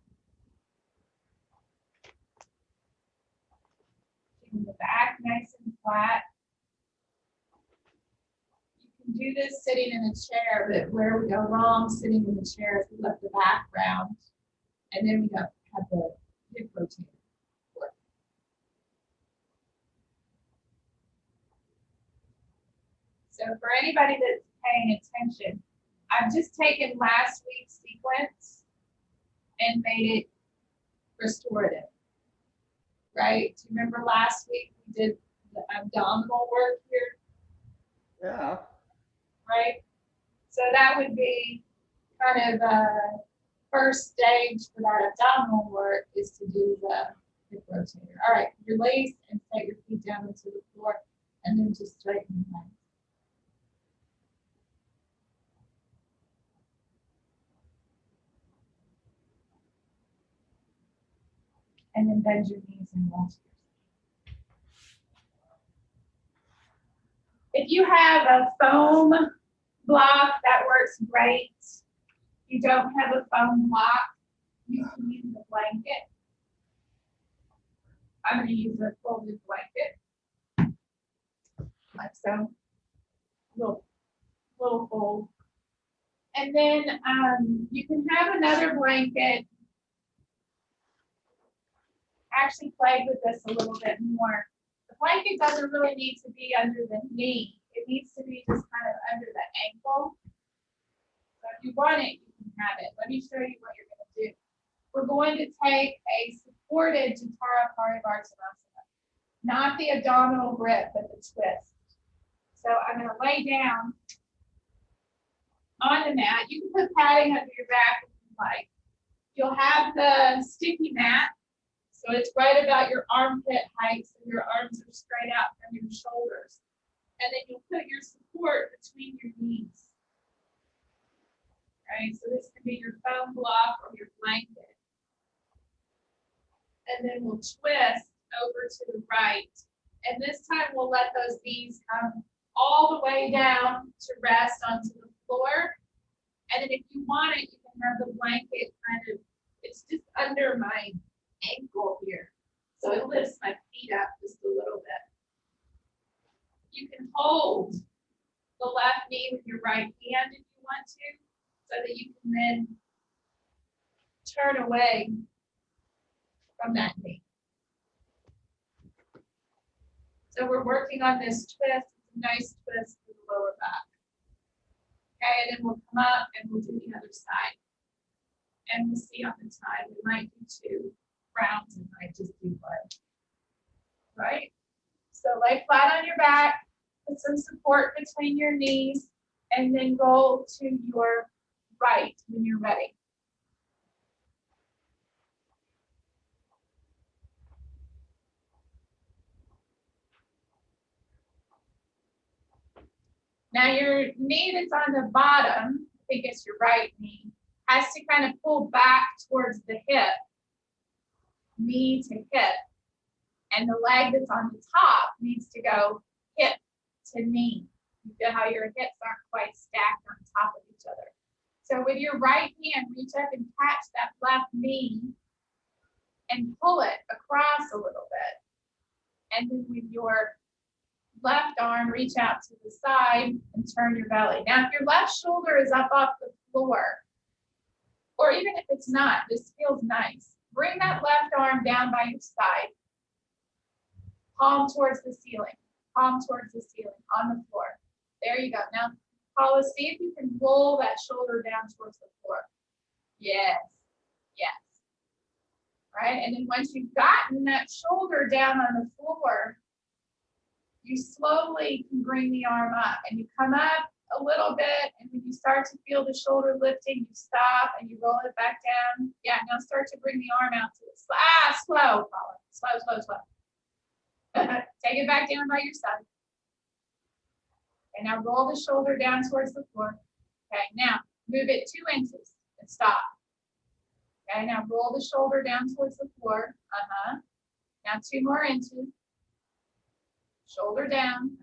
Keeping the back nice and flat. You can do this sitting in a chair, but where we go wrong sitting in the chair is we left the back round, and then we don't have the hip rotator. So for anybody that's paying attention, I've just taken last week's sequence and made it restorative, right? Do you remember last week we did the abdominal work here, Yeah. right? So that would be kind of a first stage for that abdominal work is to do the hip rotator. All right, release and set your feet down into the floor and then just straighten your legs. And then bend your knees and roll to your side. If you have a foam block, that works great. If you don't have a foam block, you can use a blanket. I'm going to use a folded blanket, like so, little fold. And then you can have another blanket. Actually played with this a little bit more. The blanket doesn't really need to be under the knee. It needs to be just kind of under the ankle. So if you want it, you can have it. Let me show you what you're going to do. We're going to take a supported Jathara Parivartanasana, not the abdominal grip, but the twist. So I'm going to lay down on the mat. You can put padding under your back if you like. You'll have the sticky mat. So it's right about your armpit height, so your arms are straight out from your shoulders. And then you'll put your support between your knees. Right, so this can be your foam block or your blanket. And then we'll twist over to the right. And this time we'll let those knees come all the way down to rest onto the floor. And then if you want it, you can have the blanket kind of, it's just under my ankle here. So it lifts my feet up just a little bit. You can hold the left knee with your right hand if you want to, so that you can then turn away from that knee. So we're working on this twist. It's a nice twist for the lower back. Okay, and then we'll come up and we'll do the other side. And we'll see on the time. We might do 2 rounds and might just do 1. Right? So lay flat on your back, put some support between your knees, and then go to your right when you're ready. Now your knee that's on the bottom, I think it's your right knee, has to kind of pull back towards the hip, knee to hip. And the leg that's on the top needs to go hip to knee. You feel how your hips aren't quite stacked on top of each other. So with your right hand, reach up and catch that left knee and pull it across a little bit. And then with your left arm, reach out to the side and turn your belly. Now, if your left shoulder is up off the floor, or even if it's not, this feels nice. Bring that left arm down by your side. Palm towards the ceiling. Palm towards the ceiling on the floor. There you go. Now, Paula, see if you can roll that shoulder down towards the floor. Yes. Yes. Right? And then once you've gotten that shoulder down on the floor, you slowly can bring the arm up and you come up a little bit, and when you start to feel the shoulder lifting, you stop and you roll it back down. Yeah, now start to bring the arm out to the side. Slow, Paula. Slow, slow, slow. Take it back down by your side. And now roll the shoulder down towards the floor. Okay, now move it 2 inches and stop. Okay, now roll the shoulder down towards the floor. Now 2 more inches. Shoulder down.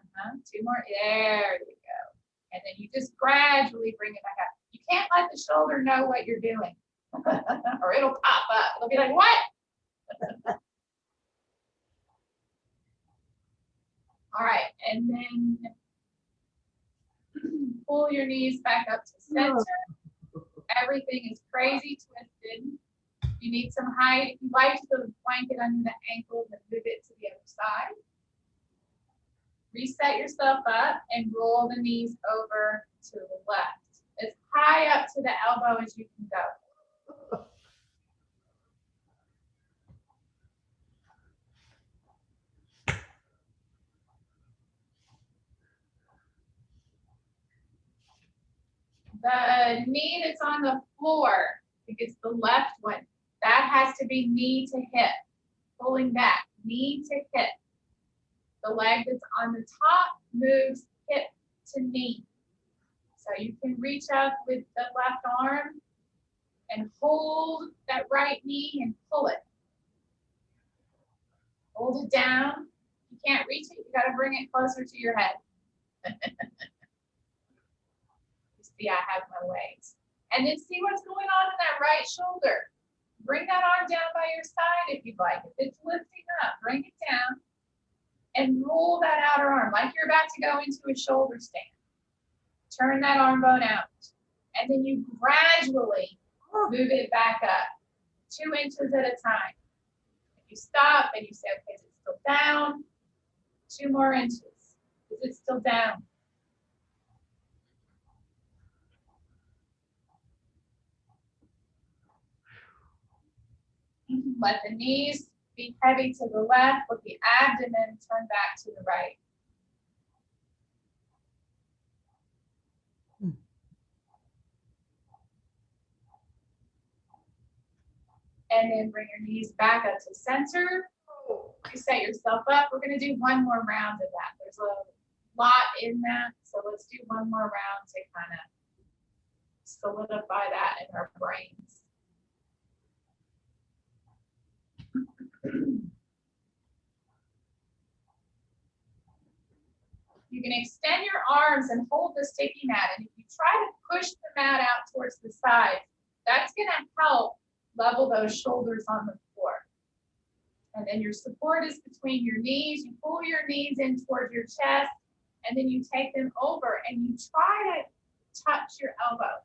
2 more. There you go. And then you just gradually bring it back up. You can't let the shoulder know what you're doing, or it'll pop up. It'll be like, what? All right, and then pull your knees back up to center. Everything is crazy twisted. You need some height. You like the blanket under the ankles and move it to the other side. Reset yourself up and roll the knees over to the left. As high up to the elbow as you can go. The knee that's on the floor, I think it's the left one, that has to be knee to hip, pulling back, knee to hip. The leg that's on the top moves hip to knee. So you can reach up with the left arm and hold that right knee and pull it. Hold it down. If you can't reach it, you got to bring it closer to your head. See, I have my ways. And then see what's going on in that right shoulder. Bring that arm down by your side if you'd like. If it's lifting up, bring it down and roll that outer arm like you're about to go into a shoulder stand. Turn that arm bone out. And then you gradually move it back up 2 inches at a time. If you stop and you say, okay, is it still down? 2 more inches. Is it still down? Let the knees be heavy to the left, let the abdomen turn back to the right. And then bring your knees back up to center. You set yourself up. We're going to do one more round of that. There's a lot in that, so let's do one more round to kind of solidify that in our brains. You can extend your arms and hold the sticky mat, and if you try to push the mat out towards the side, that's going to help level those shoulders on the floor. And then your support is between your knees. You pull your knees in towards your chest, and then you take them over and you try to touch your elbow.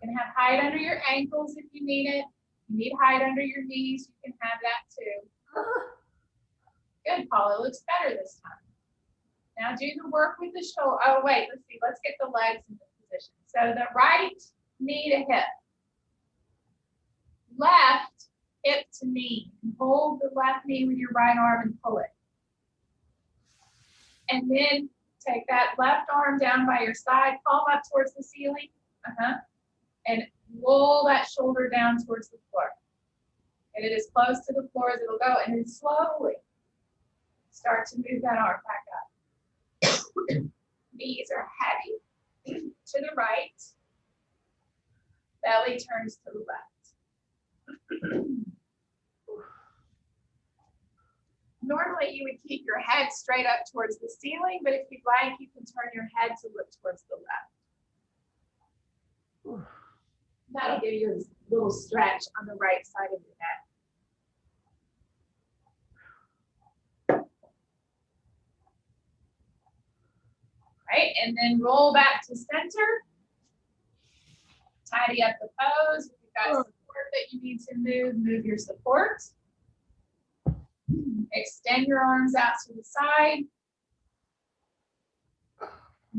You can have height under your ankles if you need it. If you need height under your knees, you can have that too. Good, Paula, it looks better this time. Now do the work with the shoulder. Oh, wait, let's see. Let's get the legs in position. So the right knee to hip. Left hip to knee. Hold the left knee with your right arm and pull it. And then take that left arm down by your side, palm up towards the ceiling. And roll that shoulder down towards the floor. Get it as close to the floor as it'll go, and then slowly Start to move that arm back up. Knees are heavy to the right. Belly turns to the left. Normally, you would keep your head straight up towards the ceiling, but if you'd like, you can turn your head to look towards the left. That'll give you a little stretch on the right side of your neck. Right, and then roll back to center. Tidy up the pose. If you've got support that you need to move, move your support. Extend your arms out to the side.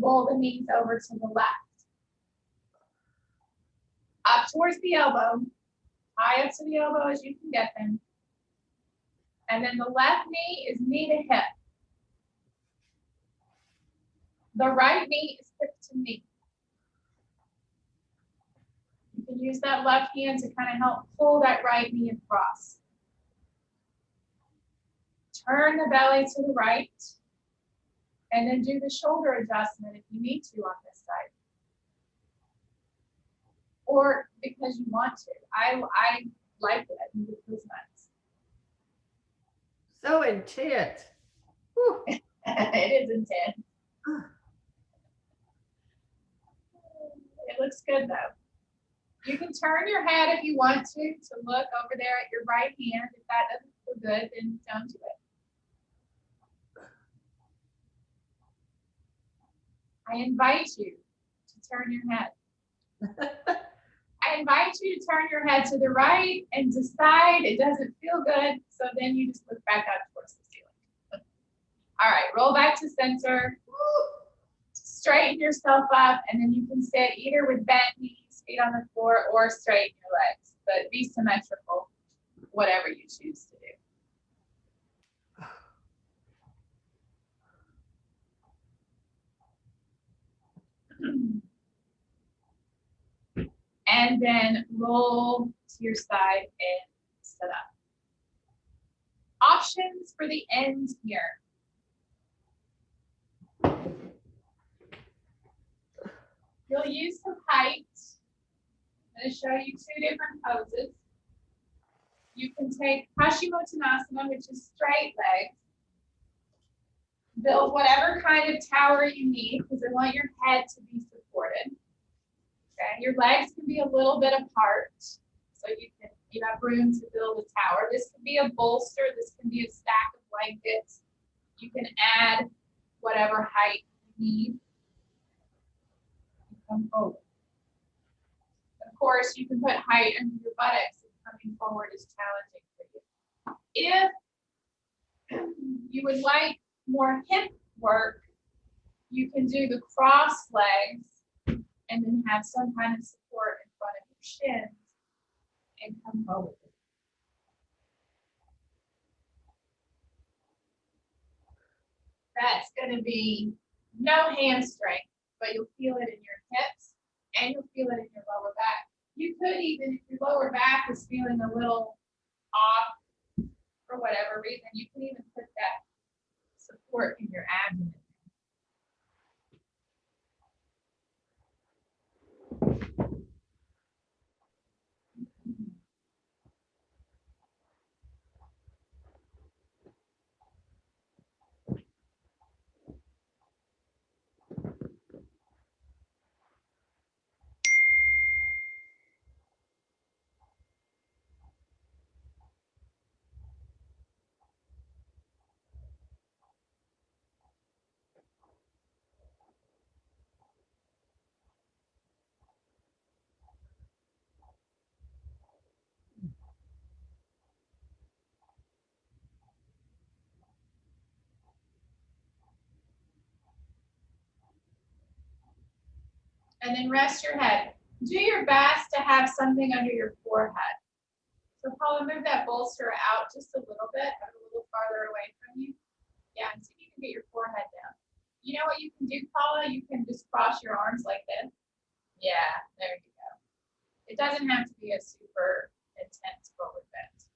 Roll the knees over to the left. Up towards the elbow. High up to the elbow as you can get them. And then the left knee is knee to hip. The right knee is hip to knee. You can use that left hand to kind of help pull that right knee across. Turn the belly to the right, and then do the shoulder adjustment if you need to on this side. Or because you want to. I like it. I think it feels nice. So intense. Whew. It is intense. It looks good though. You can turn your head if you want to look over there at your right hand. If that doesn't feel good, then don't do it. I invite you to turn your head. I invite you to turn your head to the right and decide it doesn't feel good, so then you just look back up towards the ceiling. All right, roll back to center. Straighten yourself up, and then you can sit either with bent knees, feet on the floor, or straighten your legs, but be symmetrical, whatever you choose to do. And then roll to your side and sit up. Options for the ends here. You'll use some height. I'm going to show you two different poses. You can take Paschimottanasana, which is straight legs. Build whatever kind of tower you need, because I want your head to be supported. Okay, your legs can be a little bit apart, so you have room to build a tower. This can be a bolster. This can be a stack of blankets. You can add whatever height you need. Come forward. Of course, you can put height under your buttocks if coming forward is challenging for you. If you would like more hip work, you can do the cross legs and then have some kind of support in front of your shins and come forward. That's going to be no hamstring, but you'll feel it in your hips and you'll feel it in your lower back. You could even, if your lower back is feeling a little off for whatever reason, you can even put that support in your abdomen. And then rest your head. Do your best to have something under your forehead. So Paula, move that bolster out just a little bit, a little farther away from you. Yeah, and see if you can get your forehead down. You know what you can do, Paula? You can just cross your arms like this. Yeah, there you go. It doesn't have to be a super intense forward bend.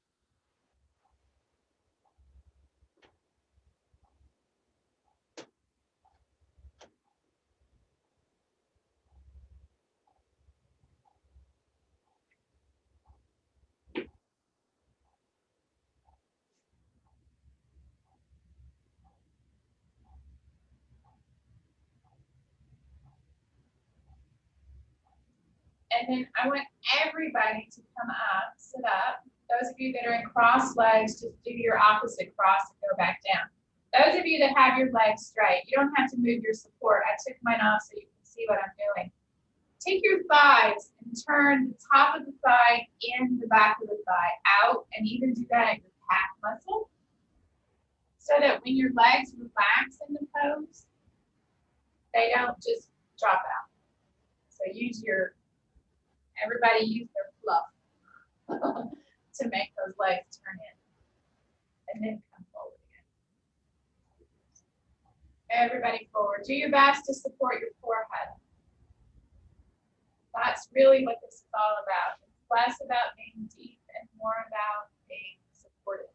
And then I want everybody to come up, sit up. Those of you that are in cross legs, just do your opposite cross and go back down. Those of you that have your legs straight, you don't have to move your support. I took mine off so you can see what I'm doing. Take your thighs and turn the top of the thigh in the back of the thigh out, and even do that at your calf muscle, so that when your legs relax in the pose, they don't just drop out. So everybody use their fluff to make those legs turn in, and then come forward again. Everybody forward. Do your best to support your forehead. That's really what this is all about. It's less about being deep and more about being supported.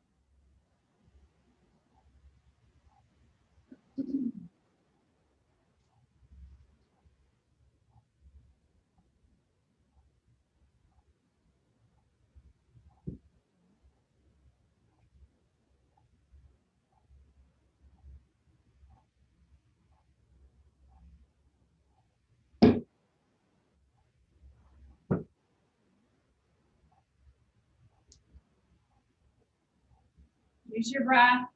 Use your breath.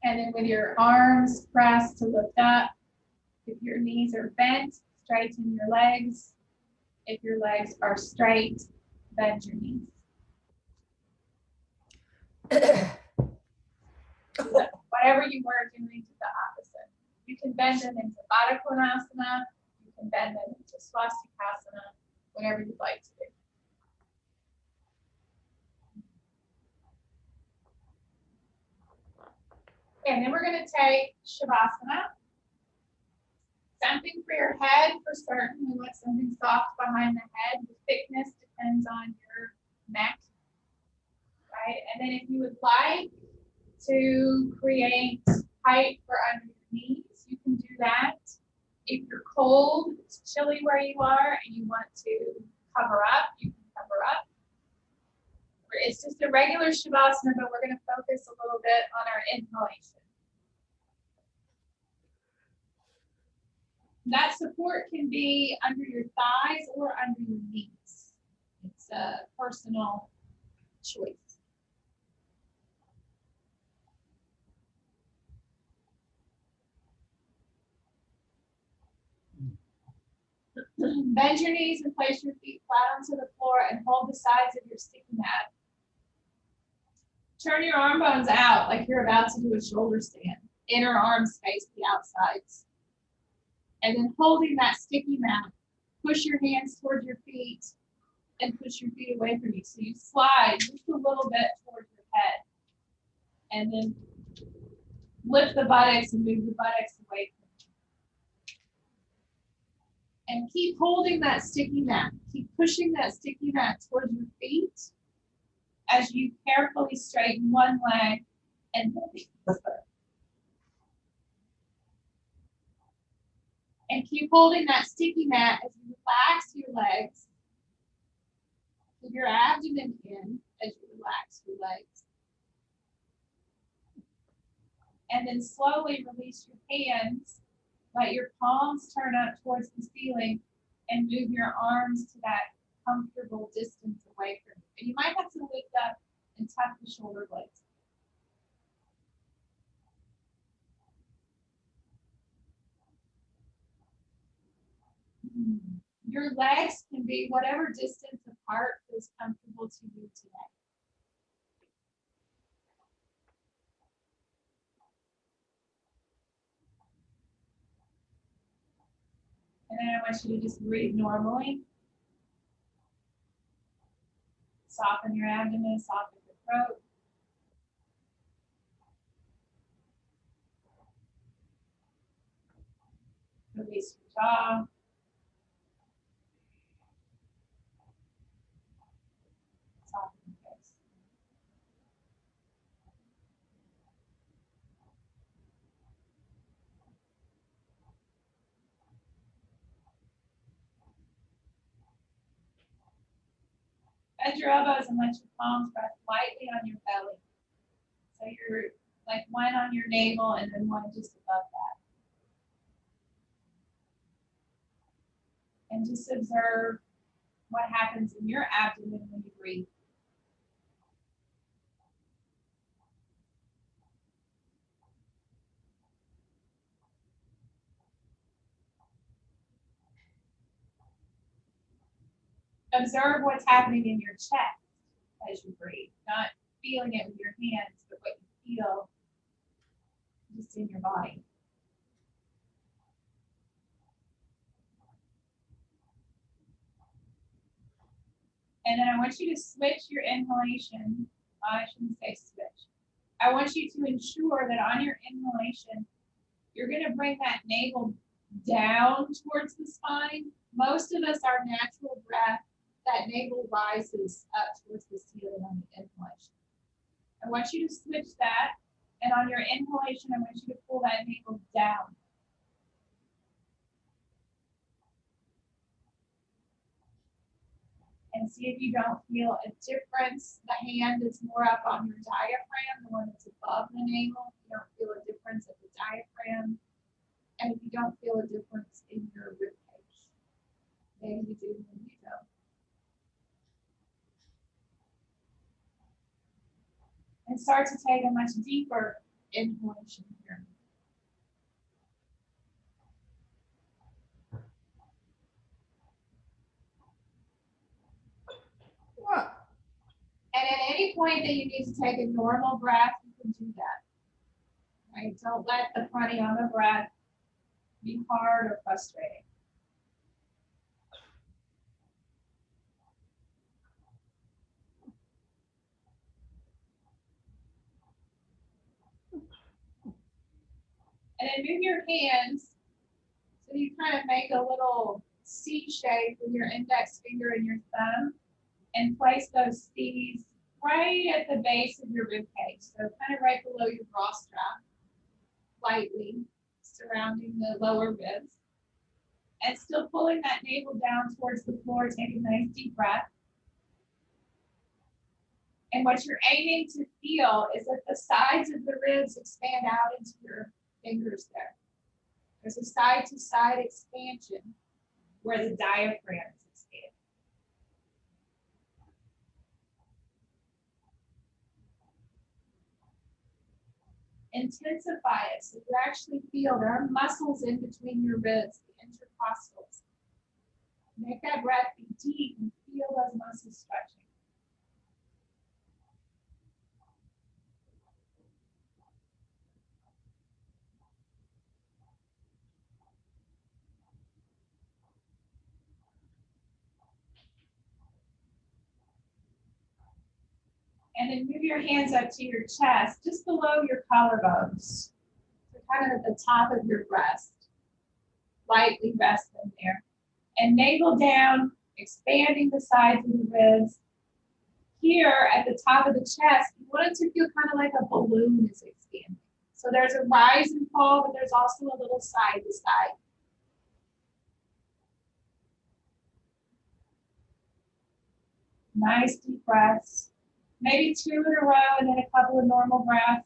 And then with your arms pressed to lift up. If your knees are bent, straighten your legs. If your legs are straight, bend your knees. Whatever you were doing to the opposite. You can bend them into Padangusthasana. You can bend them into Svanasana, whatever you'd like to do. And then we're going to take Shavasana. Something for your head for certain. We want something soft behind the head. The thickness depends on your neck. Right? And then if you would like to create height for under your knees, you can do that. If you're cold, it's chilly where you are, and you want to cover up, you can cover up. It's just a regular Shavasana, but we're going to focus a little bit on our inhalation. That support can be under your thighs or under your knees. It's a personal choice. Bend your knees and place your feet flat onto the floor and hold the sides of your sticky mat. Turn your arm bones out like you're about to do a shoulder stand. Inner arms face the outsides. And then holding that sticky mat, push your hands towards your feet and push your feet away from you. So you slide just a little bit towards your head. And then lift the buttocks and move the buttocks away from you. And keep holding that sticky mat. Keep pushing that sticky mat towards your feet as you carefully straighten one leg and then the other. And keep holding that sticky mat as you relax your legs. Keep your abdomen in as you relax your legs. And then slowly release your hands. Let your palms turn up towards the ceiling and move your arms to that comfortable distance away from you. And you might have to lift up and tuck the shoulder blades. Your legs can be whatever distance apart feels comfortable to you today. And then I want you to just breathe normally. Soften your abdomen, soften your throat. Release your jaw. Soften your face. your elbows and let your palms rest lightly on your belly. So you're like one on your navel and then one just above that. And just observe what happens in your abdomen when you breathe. Observe what's happening in your chest as you breathe, not feeling it with your hands, but what you feel just in your body. And then I want you to switch your inhalation. I shouldn't say switch. I want you to ensure that on your inhalation, you're going to bring that navel down towards the spine. Most of us, our natural breath, that navel rises up towards the ceiling on the inhalation. I want you to switch that. And on your inhalation, I want you to pull that navel down. And see if you don't feel a difference. The hand is more up on your diaphragm, the one that's above the navel. You don't feel a difference at the diaphragm. And if you don't feel a difference in your rib cage, maybe you do, maybe you don't. And start to take a much deeper inhalation here. What? And at any point that you need to take a normal breath, you can do that. Right? Don't let the pranayama breath be hard or frustrating. And then move your hands so you kind of make a little C shape with your index finger and your thumb and place those C's right at the base of your rib cage. So kind of right below your bra strap, lightly surrounding the lower ribs. And still pulling that navel down towards the floor. Take a nice deep breath. And what you're aiming to feel is that the sides of the ribs expand out into your fingers there. There's a side-to-side expansion where the diaphragm is expanding. Intensify it so you actually feel there are muscles in between your ribs, the intercostals. Make that breath be deep and feel those muscles stretching. And then move your hands up to your chest, just below your collarbones. So kind of at the top of your breast. Lightly rest them there. And navel down, expanding the sides of the ribs. Here at the top of the chest, you want it to feel kind of like a balloon is expanding. So there's a rise and fall, but there's also a little side to side. Nice deep breaths. Maybe 2 in a row and then a couple of normal breaths.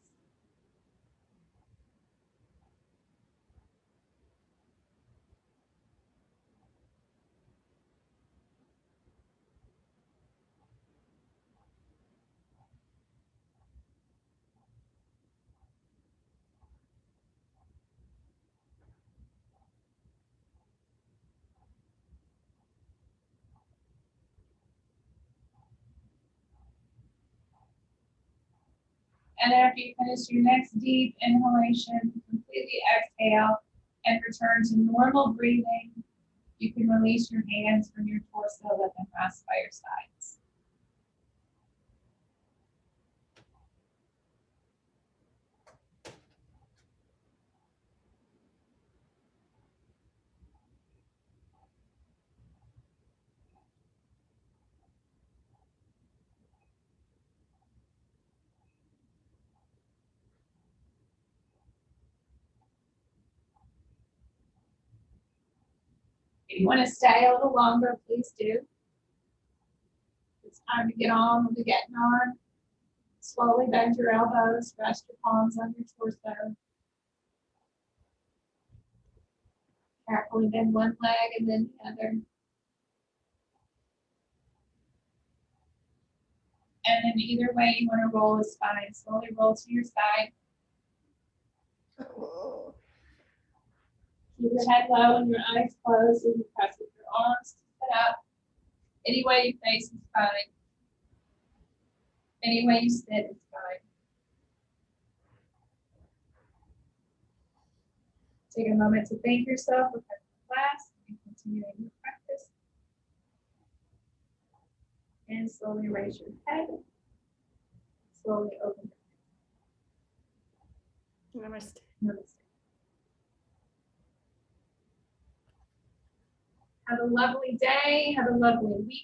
And then after you finish your next deep inhalation, completely exhale and return to normal breathing. You can release your hands from your torso, let them rest by your sides. If you want to stay a little longer, please do. It's time to get on with the getting on. Slowly bend your elbows, rest your palms on your torso. Carefully bend one leg and then the other. And then either way you want to roll is fine. Slowly roll to your side. Oh, Keep your head low and your eyes closed and you press with your arms to sit up. Any way you face is fine. Any way you sit is fine. Take a moment to thank yourself for coming to class and continuing your practice. And slowly raise your head. Slowly open namaste. your namaste. Have a lovely day. Have a lovely week.